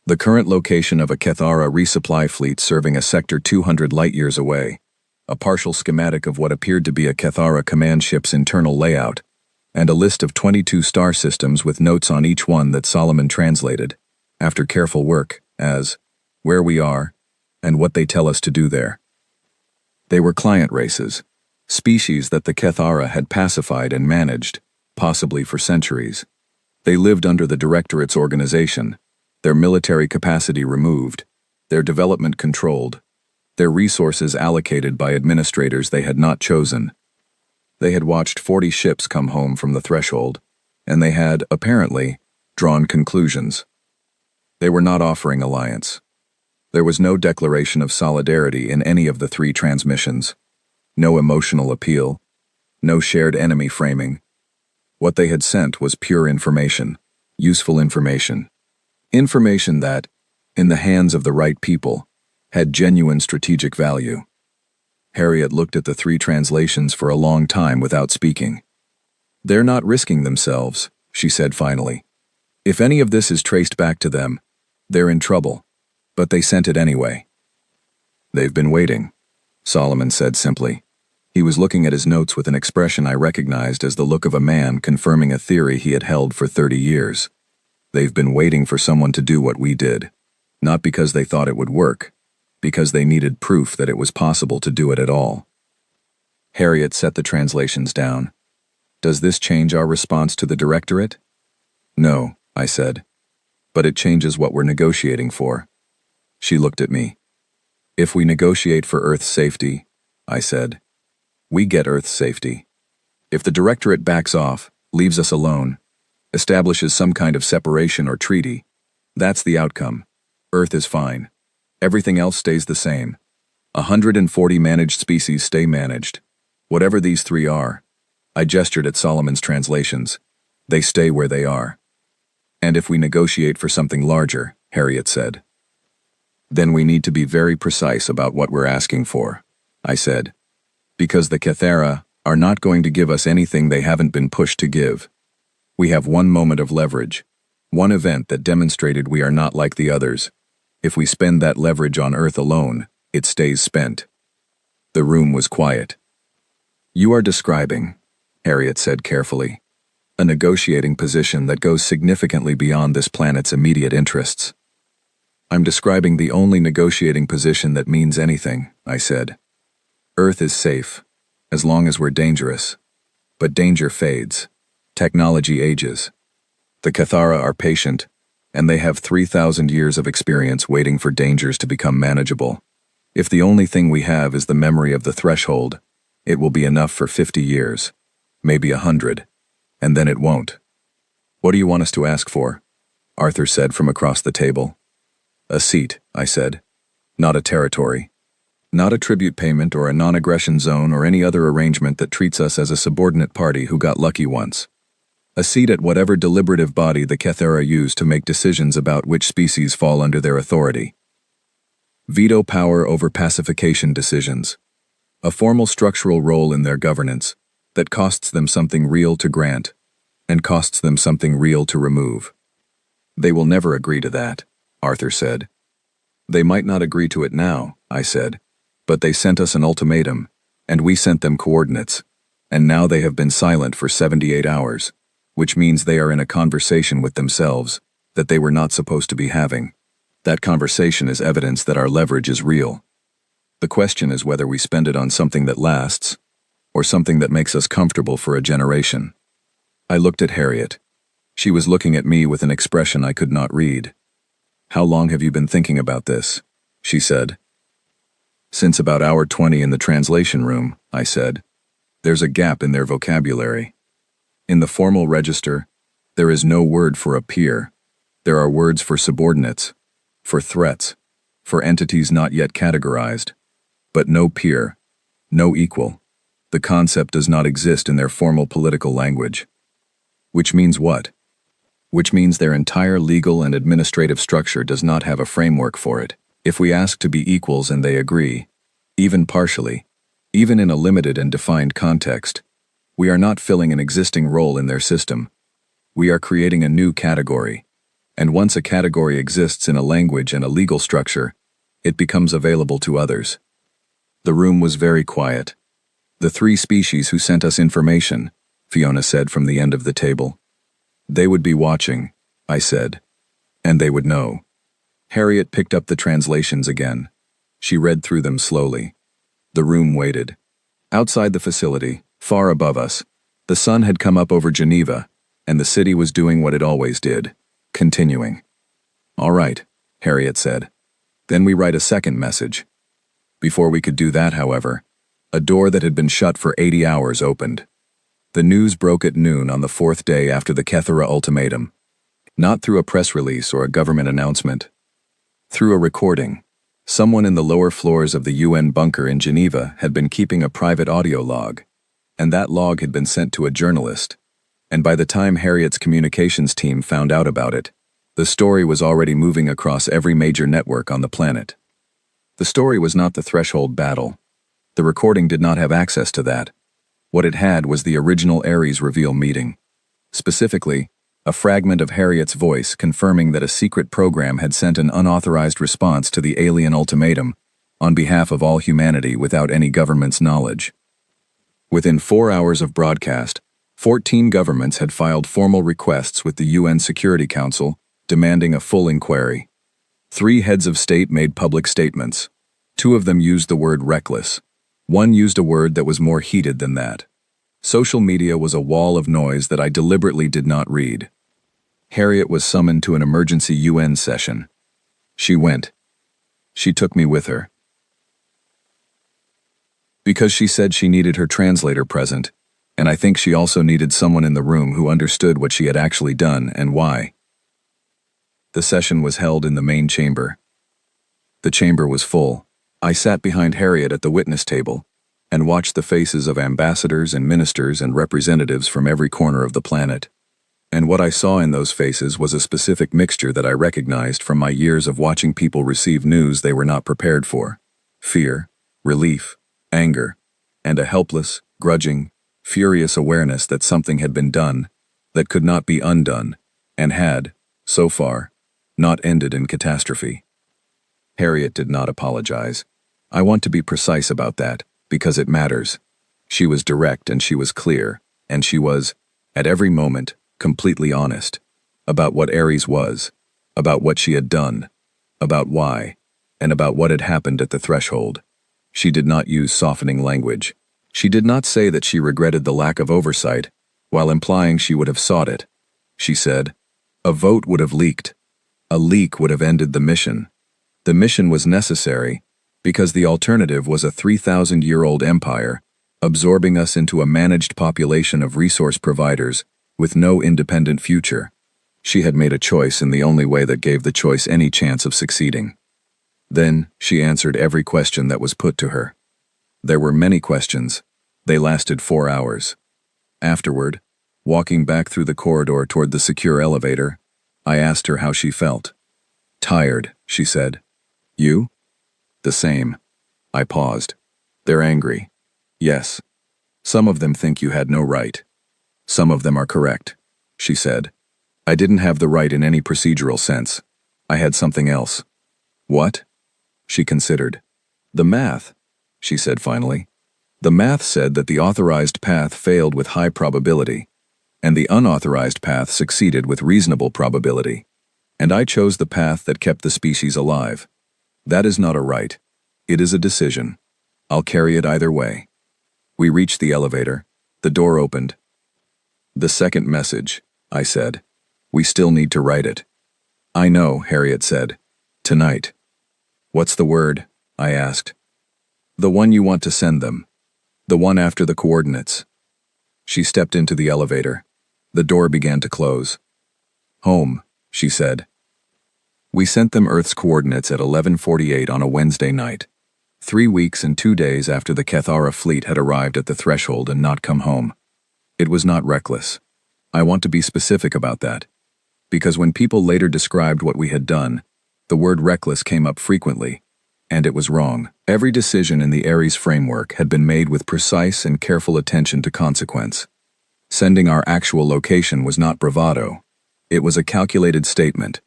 The current location of a Kethara resupply fleet serving a sector 200 light-years away, a partial schematic of what appeared to be a Kethara command ship's internal layout, and a list of 22 star systems with notes on each one that Solomon translated, after careful work, as where we are and what they tell us to do there. They were client races, species that the Kethara had pacified and managed, possibly for centuries. They lived under the Directorate's organization, their military capacity removed, their development controlled, their resources allocated by administrators they had not chosen. They had watched 40 ships come home from the threshold, and they had, apparently, drawn conclusions. They were not offering alliance. There was no declaration of solidarity in any of the 3 transmissions, no emotional appeal, no shared enemy framing. What they had sent was pure information, useful information. Information that, in the hands of the right people, had genuine strategic value. Harriet looked at the 3 translations for a long time without speaking. "They're not risking themselves," she said finally. "If any of this is traced back to them, they're in trouble, but they sent it anyway." "They've been waiting," Solomon said simply. He was looking at his notes with an expression I recognized as the look of a man confirming a theory he had held for 30 years. They've been waiting for someone to do what we did, not because they thought it would work, because they needed proof that it was possible to do it at all. Harriet set the translations down. "Does this change our response to the Directorate?" "No," I said, "but it changes what we're negotiating for." She looked at me. "If we negotiate for Earth's safety," I said, "we get Earth's safety. If the Directorate backs off, leaves us alone, establishes some kind of separation or treaty, that's the outcome. Earth is fine. Everything else stays the same. 140 managed species stay managed. Whatever these 3 are," I gestured at Solomon's translations, "they stay where they are." "And if we negotiate for something larger," Harriet said, "then we need to be very precise about what we're asking for," I said, "because the Kethara are not going to give us anything they haven't been pushed to give. We have one moment of leverage, one event that demonstrated we are not like the others. If we spend that leverage on Earth alone, it stays spent." The room was quiet. "You are describing," Harriet said carefully, "a negotiating position that goes significantly beyond this planet's immediate interests." "I'm describing the only negotiating position that means anything," I said. "Earth is safe, as long as we're dangerous. But danger fades. Technology ages. The Kethara are patient, and they have 3,000 years of experience waiting for dangers to become manageable. If the only thing we have is the memory of the threshold, it will be enough for 50 years, maybe 100, and then it won't. What do you want us to ask for? Arthur said from across the table. A seat, I said. Not a territory. Not a tribute payment or a non-aggression zone or any other arrangement that treats us as a subordinate party who got lucky once. A seat at whatever deliberative body the Kethera use to make decisions about which species fall under their authority. Veto power over pacification decisions. A formal structural role in their governance that costs them something real to grant and costs them something real to remove. They will never agree to that, Arthur said. They might not agree to it now, I said, but they sent us an ultimatum, and we sent them coordinates, and now they have been silent for 78 hours, which means they are in a conversation with themselves that they were not supposed to be having. That conversation is evidence that our leverage is real. The question is whether we spend it on something that lasts, or something that makes us comfortable for a generation. I looked at Harriet. She was looking at me with an expression I could not read. How long have you been thinking about this? She said. Since about hour 20 in the translation room, I said. There's a gap in their vocabulary. In the formal register, there is no word for a peer. There are words for subordinates, for threats, for entities not yet categorized, but no peer, no equal. The concept does not exist in their formal political language. Which means what? Which means their entire legal and administrative structure does not have a framework for it. If we ask to be equals and they agree, even partially, even in a limited and defined context, we are not filling an existing role in their system. We are creating a new category, and once a category exists in a language and a legal structure, it becomes available to others. The room was very quiet. The 3 species who sent us information, Fiona said from the end of the table. They would be watching, I said, and they would know. Harriet picked up the translations again. She read through them slowly. The room waited. Outside the facility, far above us, the sun had come up over Geneva, and the city was doing what it always did, continuing. All right, Harriet said. Then we write a second message. Before we could do that, however, a door that had been shut for 80 hours opened. The news broke at noon on the 4th day after the Kethera ultimatum. Not through a press release or a government announcement. Through a recording. Someone in the lower floors of the UN bunker in Geneva had been keeping a private audio log, and that log had been sent to a journalist. And by the time Harriet's communications team found out about it, the story was already moving across every major network on the planet. The story was not the threshold battle. The recording did not have access to that. What it had was the original Ares reveal meeting. Specifically, a fragment of Harriet's voice confirming that a secret program had sent an unauthorized response to the alien ultimatum on behalf of all humanity without any government's knowledge. Within 4 hours of broadcast, 14 governments had filed formal requests with the UN Security Council demanding a full inquiry. 3 heads of state made public statements. 2 of them used the word reckless. 1 used a word that was more heated than that. Social media was a wall of noise that I deliberately did not read. Harriet was summoned to an emergency UN session. She went. She took me with her. Because she said she needed her translator present, and I think she also needed someone in the room who understood what she had actually done and why. The session was held in the main chamber. The chamber was full. I sat behind Harriet at the witness table and watched the faces of ambassadors and ministers and representatives from every corner of the planet. And what I saw in those faces was a specific mixture that I recognized from my years of watching people receive news they were not prepared for. Fear, relief, anger, and a helpless, grudging, furious awareness that something had been done that could not be undone and had, so far, not ended in catastrophe. Harriet did not apologize. I want to be precise about that, because it matters. She was direct and she was clear, and she was, at every moment, completely honest about what Ares was, about what she had done, about why, and about what had happened at the threshold. She did not use softening language. She did not say that she regretted the lack of oversight, while implying she would have sought it. She said, "A vote would have leaked. A leak would have ended the mission. The mission was necessary because the alternative was a 3,000-year-old empire absorbing us into a managed population of resource providers with no independent future. She had made a choice in the only way that gave the choice any chance of succeeding. Then she answered every question that was put to her. There were many questions. They lasted 4 hours. Afterward, walking back through the corridor toward the secure elevator, I asked her how she felt. Tired, she said. You? The same. I paused. They're angry. Yes. Some of them think you had no right. Some of them are correct, she said. I didn't have the right in any procedural sense. I had something else. What? She considered. The math, she said finally. The math said that the authorized path failed with high probability, and the unauthorized path succeeded with reasonable probability. And I chose the path that kept the species alive. That is not a right. It is a decision. I'll carry it either way. We reached the elevator. The door opened. The second message, I said. We still need to write it. I know, Harriet said. Tonight. What's the word? I asked. The one you want to send them. The one after the coordinates. She stepped into the elevator. The door began to close. Home, she said. We sent them Earth's coordinates at 11:48 on a Wednesday night, 3 weeks and 2 days after the Cathara fleet had arrived at the threshold and not come home. It was not reckless. I want to be specific about that, because when people later described what we had done, the word reckless came up frequently, and it was wrong. Every decision in the Ares framework had been made with precise and careful attention to consequence. Sending our actual location was not bravado. It was a calculated statement.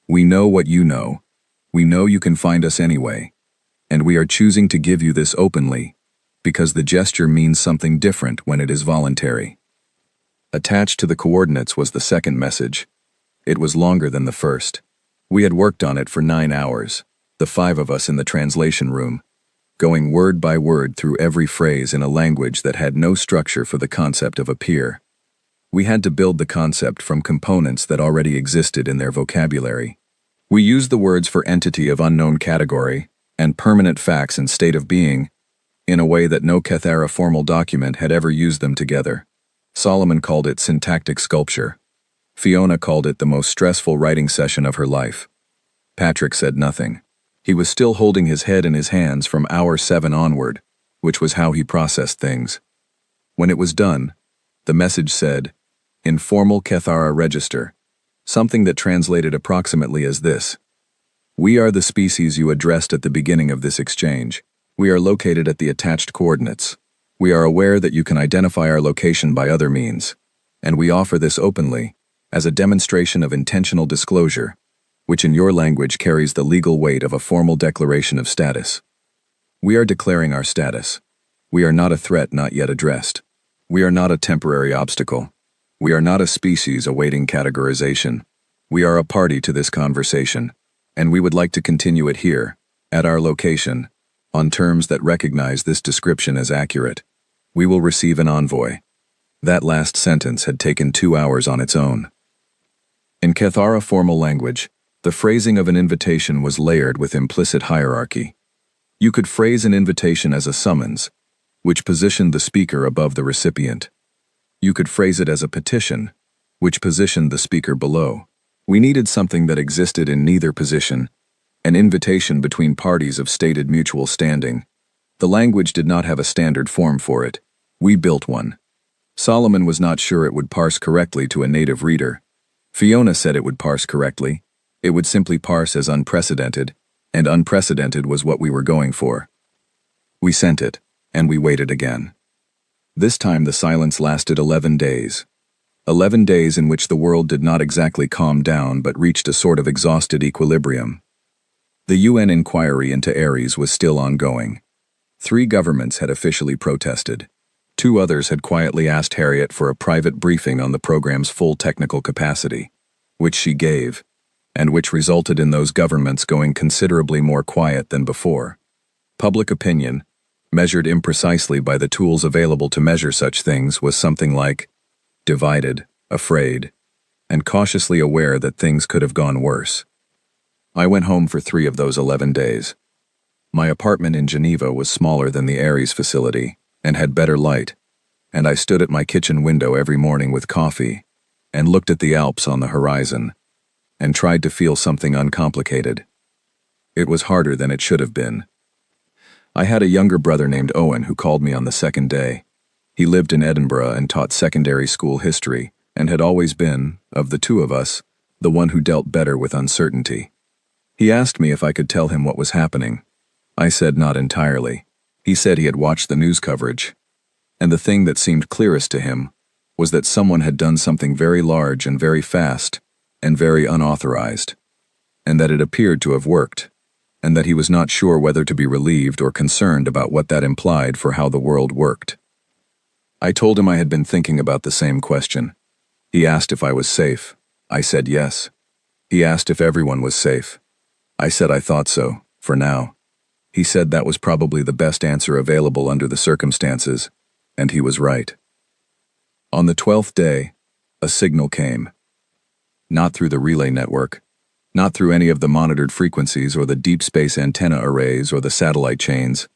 We know what you know. We know you can find us anyway. And we are choosing to give you this openly, because the gesture means something different when it is voluntary. Attached to the coordinates was the second message. It was longer than the first. We had worked on it for 9 hours, the 5 of us in the translation room, going word by word through every phrase in a language that had no structure for the concept of a peer. We had to build the concept from components that already existed in their vocabulary. We used the words for entity of unknown category and permanent facts and state of being in a way that no Cathara formal document had ever used them together. Solomon called it syntactic sculpture. Fiona called it the most stressful writing session of her life. Patrick said nothing. He was still holding his head in his hands from hour 7 onward, which was how he processed things. When it was done, the message said, Informal Cathara Register, something that translated approximately as this. We are the species you addressed at the beginning of this exchange. We are located at the attached coordinates. We are aware that you can identify our location by other means, and we offer this openly as a demonstration of intentional disclosure, which in your language carries the legal weight of a formal declaration of status. We are declaring our status. We are not a threat not yet addressed. We are not a temporary obstacle. We are not a species awaiting categorization. We are a party to this conversation, and we would like to continue it here, at our location, on terms that recognize this description as accurate. We will receive an envoy. That last sentence had taken 2 hours on its own. In Cathara formal language, the phrasing of an invitation was layered with implicit hierarchy. You could phrase an invitation as a summons, which positioned the speaker above the recipient. You could phrase it as a petition, which positioned the speaker below. We needed something that existed in neither position, an invitation between parties of stated mutual standing. The language did not have a standard form for it. We built one. Solomon was not sure it would parse correctly to a native reader. Fiona said it would parse correctly. It would simply parse as unprecedented, and unprecedented was what we were going for. We sent it, and we waited again. This time the silence lasted 11 days. 11 days in which the world did not exactly calm down but reached a sort of exhausted equilibrium. The UN inquiry into Ares was still ongoing. 3 governments had officially protested. 2 others had quietly asked Harriet for a private briefing on the program's full technical capacity, which she gave, and which resulted in those governments going considerably more quiet than before. Public opinion, measured imprecisely by the tools available to measure such things, was something like divided, afraid, and cautiously aware that things could have gone worse. I went home for 3 of those 11 days. My apartment in Geneva was smaller than the Ares facility and had better light, and I stood at my kitchen window every morning with coffee and looked at the Alps on the horizon and tried to feel something uncomplicated. It was harder than it should have been. I had a younger brother named Owen who called me on the second day. He lived in Edinburgh and taught secondary school history and had always been, of the two of us, the one who dealt better with uncertainty. He asked me if I could tell him what was happening. I said not entirely. He said he had watched the news coverage, and the thing that seemed clearest to him was that someone had done something very large and very fast and very unauthorized, and that it appeared to have worked, and that he was not sure whether to be relieved or concerned about what that implied for how the world worked. I told him I had been thinking about the same question. He asked if I was safe. I said yes. He asked if everyone was safe. I said I thought so, for now. He said that was probably the best answer available under the circumstances, and he was right. On the 12th day, a signal came. Not through the relay network, not through any of the monitored frequencies or the deep space antenna arrays or the satellite chains.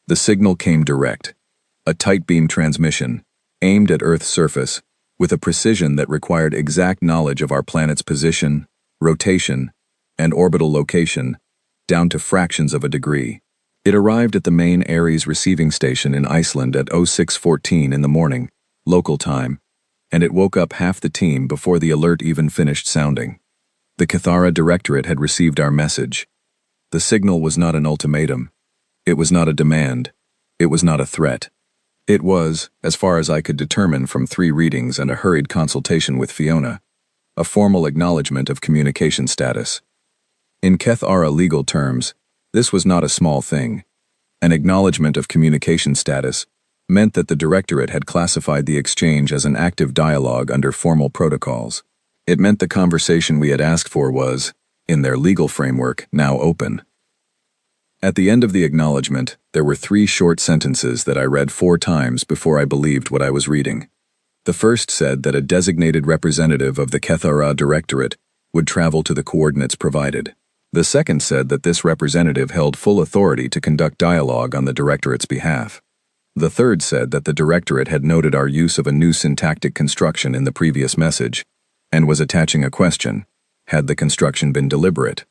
The signal came direct, a tight beam transmission, aimed at Earth's surface, with a precision that required exact knowledge of our planet's position, rotation, and orbital location, down to fractions of a degree. It arrived at the main Ares receiving station in Iceland at 06:14 in the morning, local time, and it woke up half the team before the alert even finished sounding. The Cathara Directorate had received our message. The signal was not an ultimatum. It was not a demand. It was not a threat. It was, as far as I could determine from 3 readings and a hurried consultation with Fiona, a formal acknowledgement of communication status. In Cathara legal terms, this was not a small thing. An acknowledgement of communication status meant that the Directorate had classified the exchange as an active dialogue under formal protocols. It meant the conversation we had asked for was, in their legal framework, now open. At the end of the acknowledgement, there were 3 short sentences that I read 4 times before I believed what I was reading. The first said that a designated representative of the Cathara Directorate would travel to the coordinates provided. The second said that this representative held full authority to conduct dialogue on the Directorate's behalf. The third said that the Directorate had noted our use of a new syntactic construction in the previous message, and was attaching a question, had the construction been deliberate.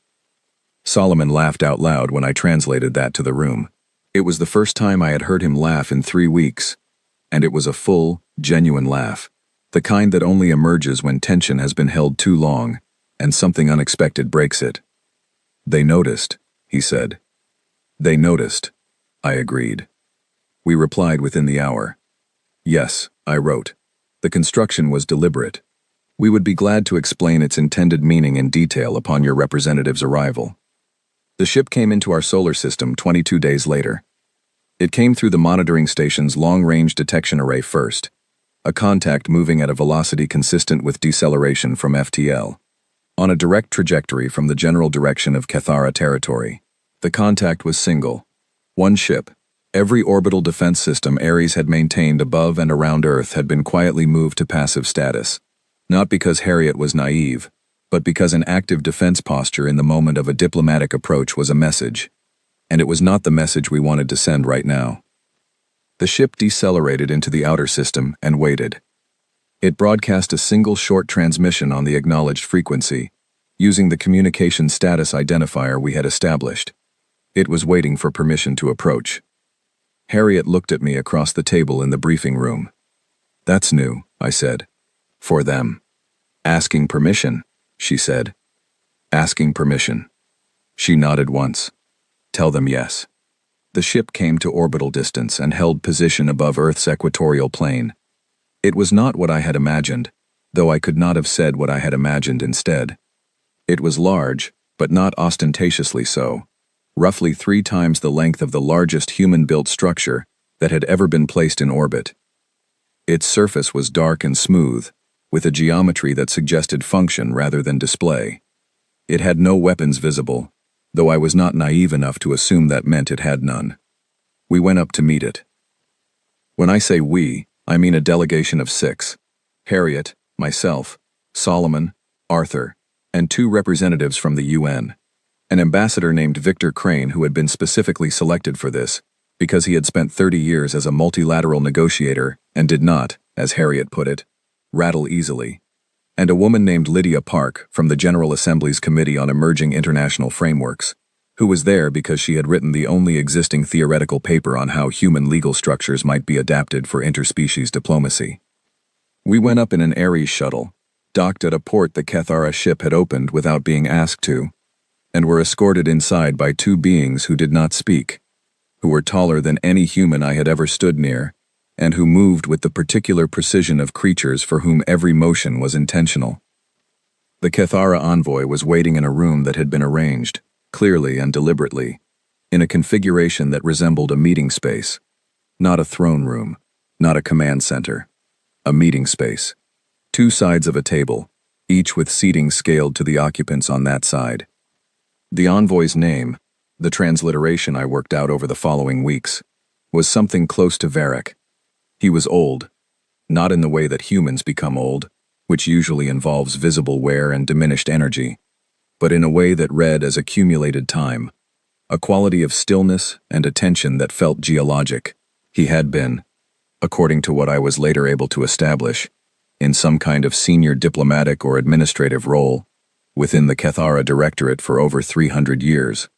Solomon laughed out loud when I translated that to the room. It was the first time I had heard him laugh in 3 weeks, and it was a full, genuine laugh, the kind that only emerges when tension has been held too long, and something unexpected breaks it. "They noticed," he said. "They noticed," I agreed. We replied within the hour. "Yes," I wrote. "The construction was deliberate. We would be glad to explain its intended meaning in detail upon your representative's arrival." The ship came into our solar system 22 days later. It came through the monitoring station's long-range detection array first, a contact moving at a velocity consistent with deceleration from FTL, on a direct trajectory from the general direction of Cathara territory. The contact was single. One ship. Every orbital defense system Ares had maintained above and around Earth had been quietly moved to passive status. Not because Harriet was naive, but because an active defense posture in the moment of a diplomatic approach was a message. And it was not the message we wanted to send right now. The ship decelerated into the outer system and waited. It broadcast a single short transmission on the acknowledged frequency, using the communication status identifier we had established. It was waiting for permission to approach. Harriet looked at me across the table in the briefing room. "That's new," I said. "For them." "Asking permission," she said. "Asking permission." She nodded once. "Tell them yes." The ship came to orbital distance and held position above Earth's equatorial plane. It was not what I had imagined, though I could not have said what I had imagined instead. It was large, but not ostentatiously so, roughly 3 times the length of the largest human-built structure that had ever been placed in orbit. Its surface was dark and smooth, with a geometry that suggested function rather than display. It had no weapons visible, though I was not naive enough to assume that meant it had none. We went up to meet it. When I say we, I mean a delegation of 6. Harriet, myself, Solomon, Arthur, and 2 representatives from the UN. An ambassador named Victor Crane, who had been specifically selected for this, because he had spent 30 years as a multilateral negotiator and did not, as Harriet put it, rattle easily. And a woman named Lydia Park from the General Assembly's Committee on Emerging International Frameworks, who was there because she had written the only existing theoretical paper on how human legal structures might be adapted for interspecies diplomacy. We went up in an Ares shuttle, docked at a port the Kethara ship had opened without being asked to, and were escorted inside by two beings who did not speak, who were taller than any human I had ever stood near, and who moved with the particular precision of creatures for whom every motion was intentional. The Kethara envoy was waiting in a room that had been arranged, clearly and deliberately, in a configuration that resembled a meeting space. Not a throne room, not a command center. A meeting space. Two sides of a table, each with seating scaled to the occupants on that side. The envoy's name, the transliteration I worked out over the following weeks, was something close to Varric. He was old, not in the way that humans become old, which usually involves visible wear and diminished energy, but in a way that read as accumulated time, a quality of stillness and attention that felt geologic. He had been, according to what I was later able to establish, in some kind of senior diplomatic or administrative role within the Kethara Directorate for over 300 years.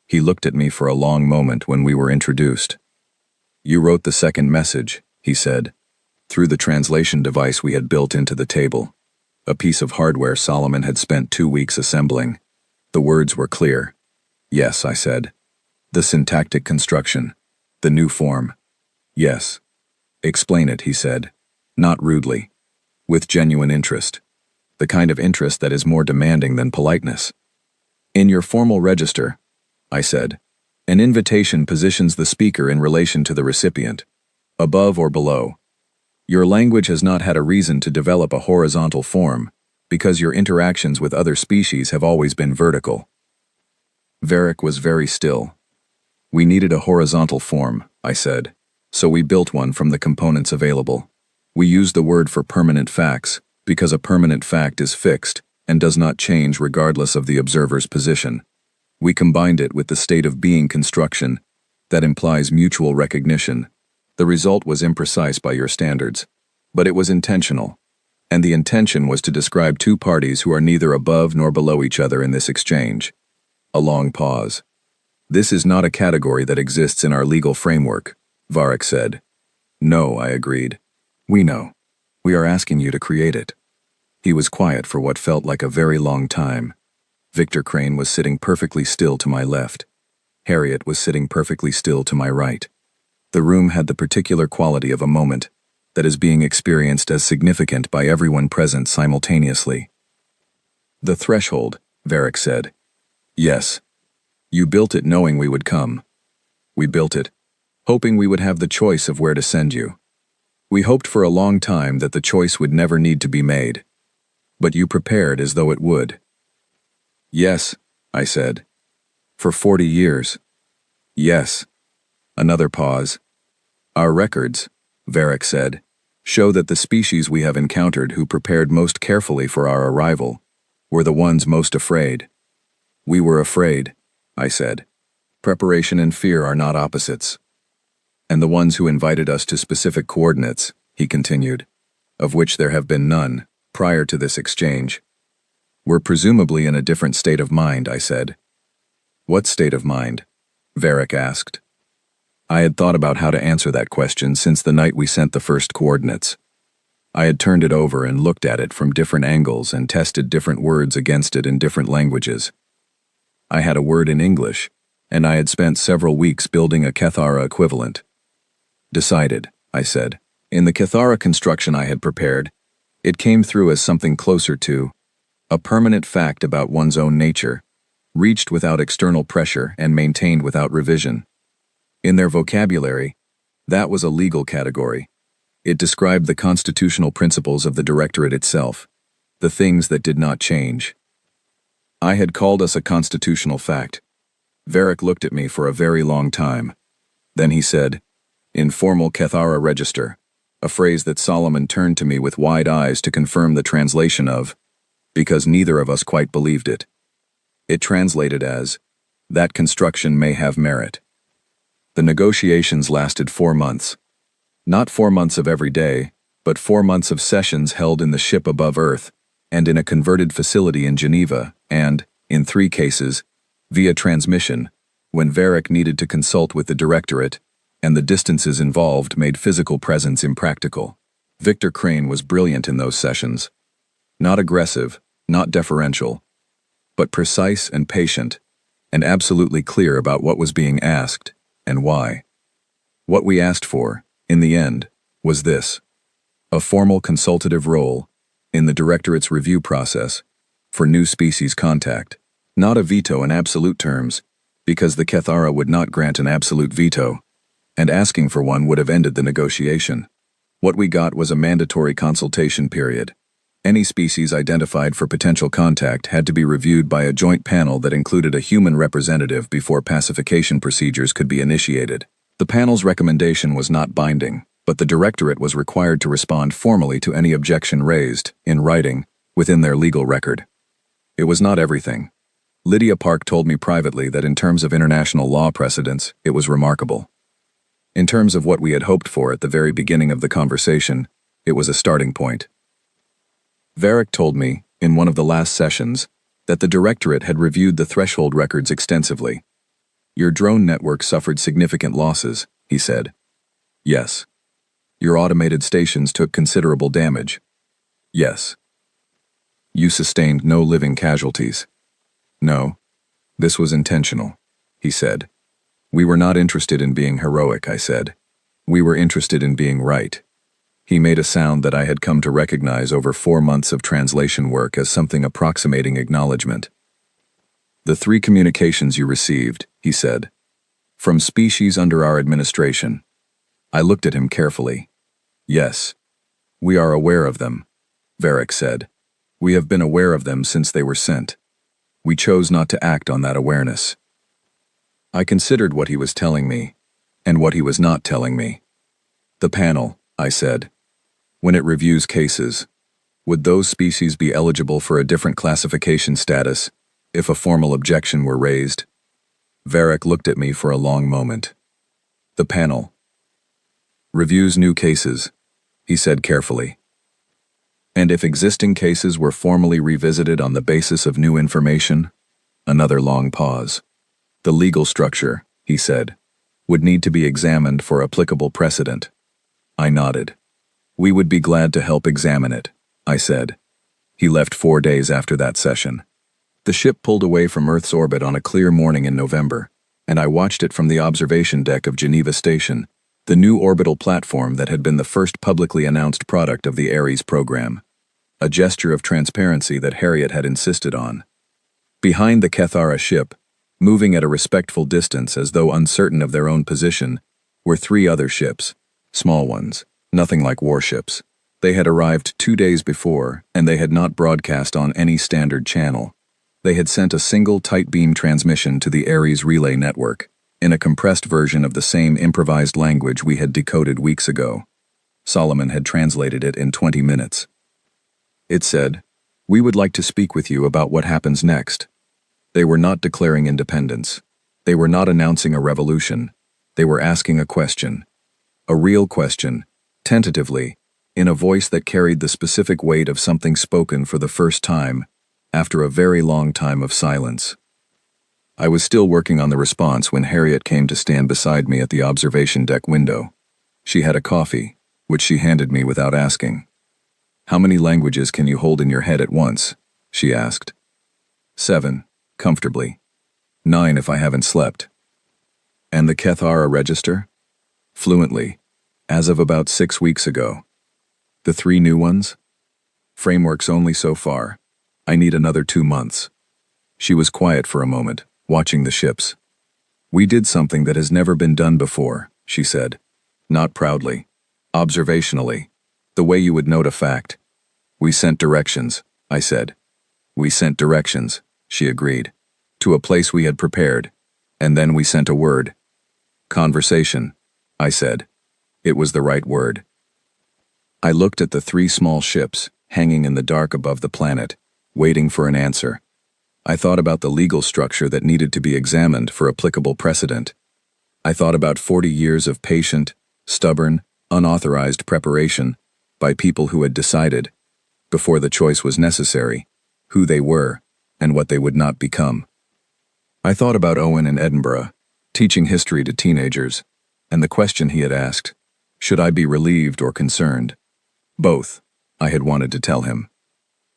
He looked at me for a long moment when we were introduced. "You wrote the second message," he said, through the translation device we had built into the table, a piece of hardware Solomon had spent 2 weeks assembling. The words were clear. "Yes," I said. "The syntactic construction. The new form." "Yes." "Explain it," he said, not rudely, with genuine interest, the kind of interest that is more demanding than politeness. "In your formal register," I said, "an invitation positions the speaker in relation to the recipient, above or below. Your language has not had a reason to develop a horizontal form, because your interactions with other species have always been vertical." Varric was very still. "We needed a horizontal form," I said, "so we built one from the components available. We used the word for permanent facts, because a permanent fact is fixed and does not change regardless of the observer's position. We combined it with the state of being construction that implies mutual recognition. The result was imprecise by your standards, but it was intentional, and the intention was to describe two parties who are neither above nor below each other in this exchange." A long pause. "This is not a category that exists in our legal framework," Varric said. "No," I agreed. "We know. We are asking you to create it." He was quiet for what felt like a very long time. Victor Crane was sitting perfectly still to my left. Harriet was sitting perfectly still to my right. The room had the particular quality of a moment that is being experienced as significant by everyone present simultaneously. "The threshold," Varric said. "Yes. You built it knowing we would come. We built it, hoping we would have the choice of where to send you. We hoped for a long time that the choice would never need to be made. But you prepared as though it would." "Yes," I said. "For 40 years. Yes." Another pause. "Our records," Varric said, "show that the species we have encountered who prepared most carefully for our arrival were the ones most afraid." "We were afraid," I said. "Preparation and fear are not opposites." "And the ones who invited us to specific coordinates," he continued, "of which there have been none prior to this exchange, were presumably in a different state of mind," I said. "What state of mind?" Varric asked. I had thought about how to answer that question since the night we sent the first coordinates. I had turned it over and looked at it from different angles and tested different words against it in different languages. I had a word in English, and I had spent several weeks building a Kethara equivalent. "Decided," I said. In the Kethara construction I had prepared, it came through as something closer to a permanent fact about one's own nature, reached without external pressure and maintained without revision. In their vocabulary, that was a legal category. It described the constitutional principles of the Directorate itself, the things that did not change. I had called us a constitutional fact. Varric looked at me for a very long time. Then he said, "Informal Kethara register," a phrase that Solomon turned to me with wide eyes to confirm the translation of, because neither of us quite believed it. It translated as, "That construction may have merit." The negotiations lasted 4 months. Not 4 months of every day, but 4 months of sessions held in the ship above Earth, and in a converted facility in Geneva, and, in 3 cases, via transmission, when Varick needed to consult with the Directorate, and the distances involved made physical presence impractical. Victor Crane was brilliant in those sessions. Not aggressive, not deferential, but precise and patient, and absolutely clear about what was being asked, and why. What we asked for, in the end, was this: a formal consultative role in the Directorate's review process for new species contact, not a veto in absolute terms, because the Kethara would not grant an absolute veto, and asking for one would have ended the negotiation. What we got was a mandatory consultation period. Any species identified for potential contact had to be reviewed by a joint panel that included a human representative before pacification procedures could be initiated. The panel's recommendation was not binding, but the Directorate was required to respond formally to any objection raised, in writing, within their legal record. It was not everything. Lydia Park told me privately that in terms of international law precedents, it was remarkable. In terms of what we had hoped for at the very beginning of the conversation, it was a starting point. Varick told me, in one of the last sessions, that the Directorate had reviewed the threshold records extensively. "Your drone network suffered significant losses," he said. "Yes." "Your automated stations took considerable damage." "Yes." "You sustained no living casualties." "No. This was intentional," he said. "We were not interested in being heroic," I said. "We were interested in being right." He made a sound that I had come to recognize over 4 months of translation work as something approximating acknowledgement. "The 3 communications you received," he said, "from species under our administration." I looked at him carefully. "Yes. We are aware of them," Varick said. "We have been aware of them since they were sent. We chose not to act on that awareness." I considered what he was telling me, and what he was not telling me. "The panel," I said, "when it reviews cases, would those species be eligible for a different classification status if a formal objection were raised?" Varick looked at me for a long moment. "The panel reviews new cases," he said carefully. "And if existing cases were formally revisited on the basis of new information?" Another long pause. "The legal structure," he said, "would need to be examined for applicable precedent." I nodded. "We would be glad to help examine it," I said. He left 4 days after that session. The ship pulled away from Earth's orbit on a clear morning in November, and I watched it from the observation deck of Geneva Station, the new orbital platform that had been the first publicly announced product of the Ares program, a gesture of transparency that Harriet had insisted on. Behind the Kethara ship, moving at a respectful distance as though uncertain of their own position, were 3 other ships, small ones, nothing like warships. They had arrived 2 days before, and they had not broadcast on any standard channel. They had sent a single tight beam transmission to the Ares relay network, in a compressed version of the same improvised language we had decoded weeks ago. Solomon had translated it in 20 minutes. It said, "We would like to speak with you about what happens next." They were not declaring independence. They were not announcing a revolution. They were asking a question. A real question, tentatively, in a voice that carried the specific weight of something spoken for the first time, after a very long time of silence. I was still working on the response when Harriet came to stand beside me at the observation deck window. She had a coffee, which she handed me without asking. "How many languages can you hold in your head at once?" she asked. 7, comfortably. 9 if I haven't slept. "And the Kethara register?" "Fluently, as of about 6 weeks ago." "The 3 new ones?" "Frameworks only so far. I need another 2 months." She was quiet for a moment, watching the ships. "We did something that has never been done before," she said. Not proudly. Observationally. The way you would note a fact. "We sent directions," I said. "We sent directions," she agreed. "To a place we had prepared. And then we sent a word." "Conversation," I said. It was the right word. I looked at the 3 small ships, hanging in the dark above the planet, waiting for an answer. I thought about the legal structure that needed to be examined for applicable precedent. I thought about 40 years of patient, stubborn, unauthorized preparation by people who had decided, before the choice was necessary, who they were and what they would not become. I thought about Owen in Edinburgh, teaching history to teenagers, and the question he had asked, should I be relieved or concerned? Both, I had wanted to tell him.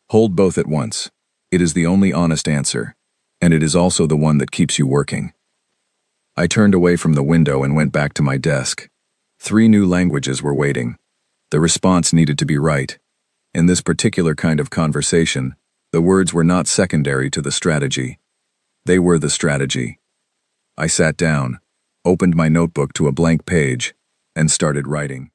Hold both at once. It is the only honest answer, and it is also the one that keeps you working. I turned away from the window and went back to my desk. 3 new languages were waiting. The response needed to be right. In this particular kind of conversation, the words were not secondary to the strategy. They were the strategy. I sat down, opened my notebook to a blank page, and started writing.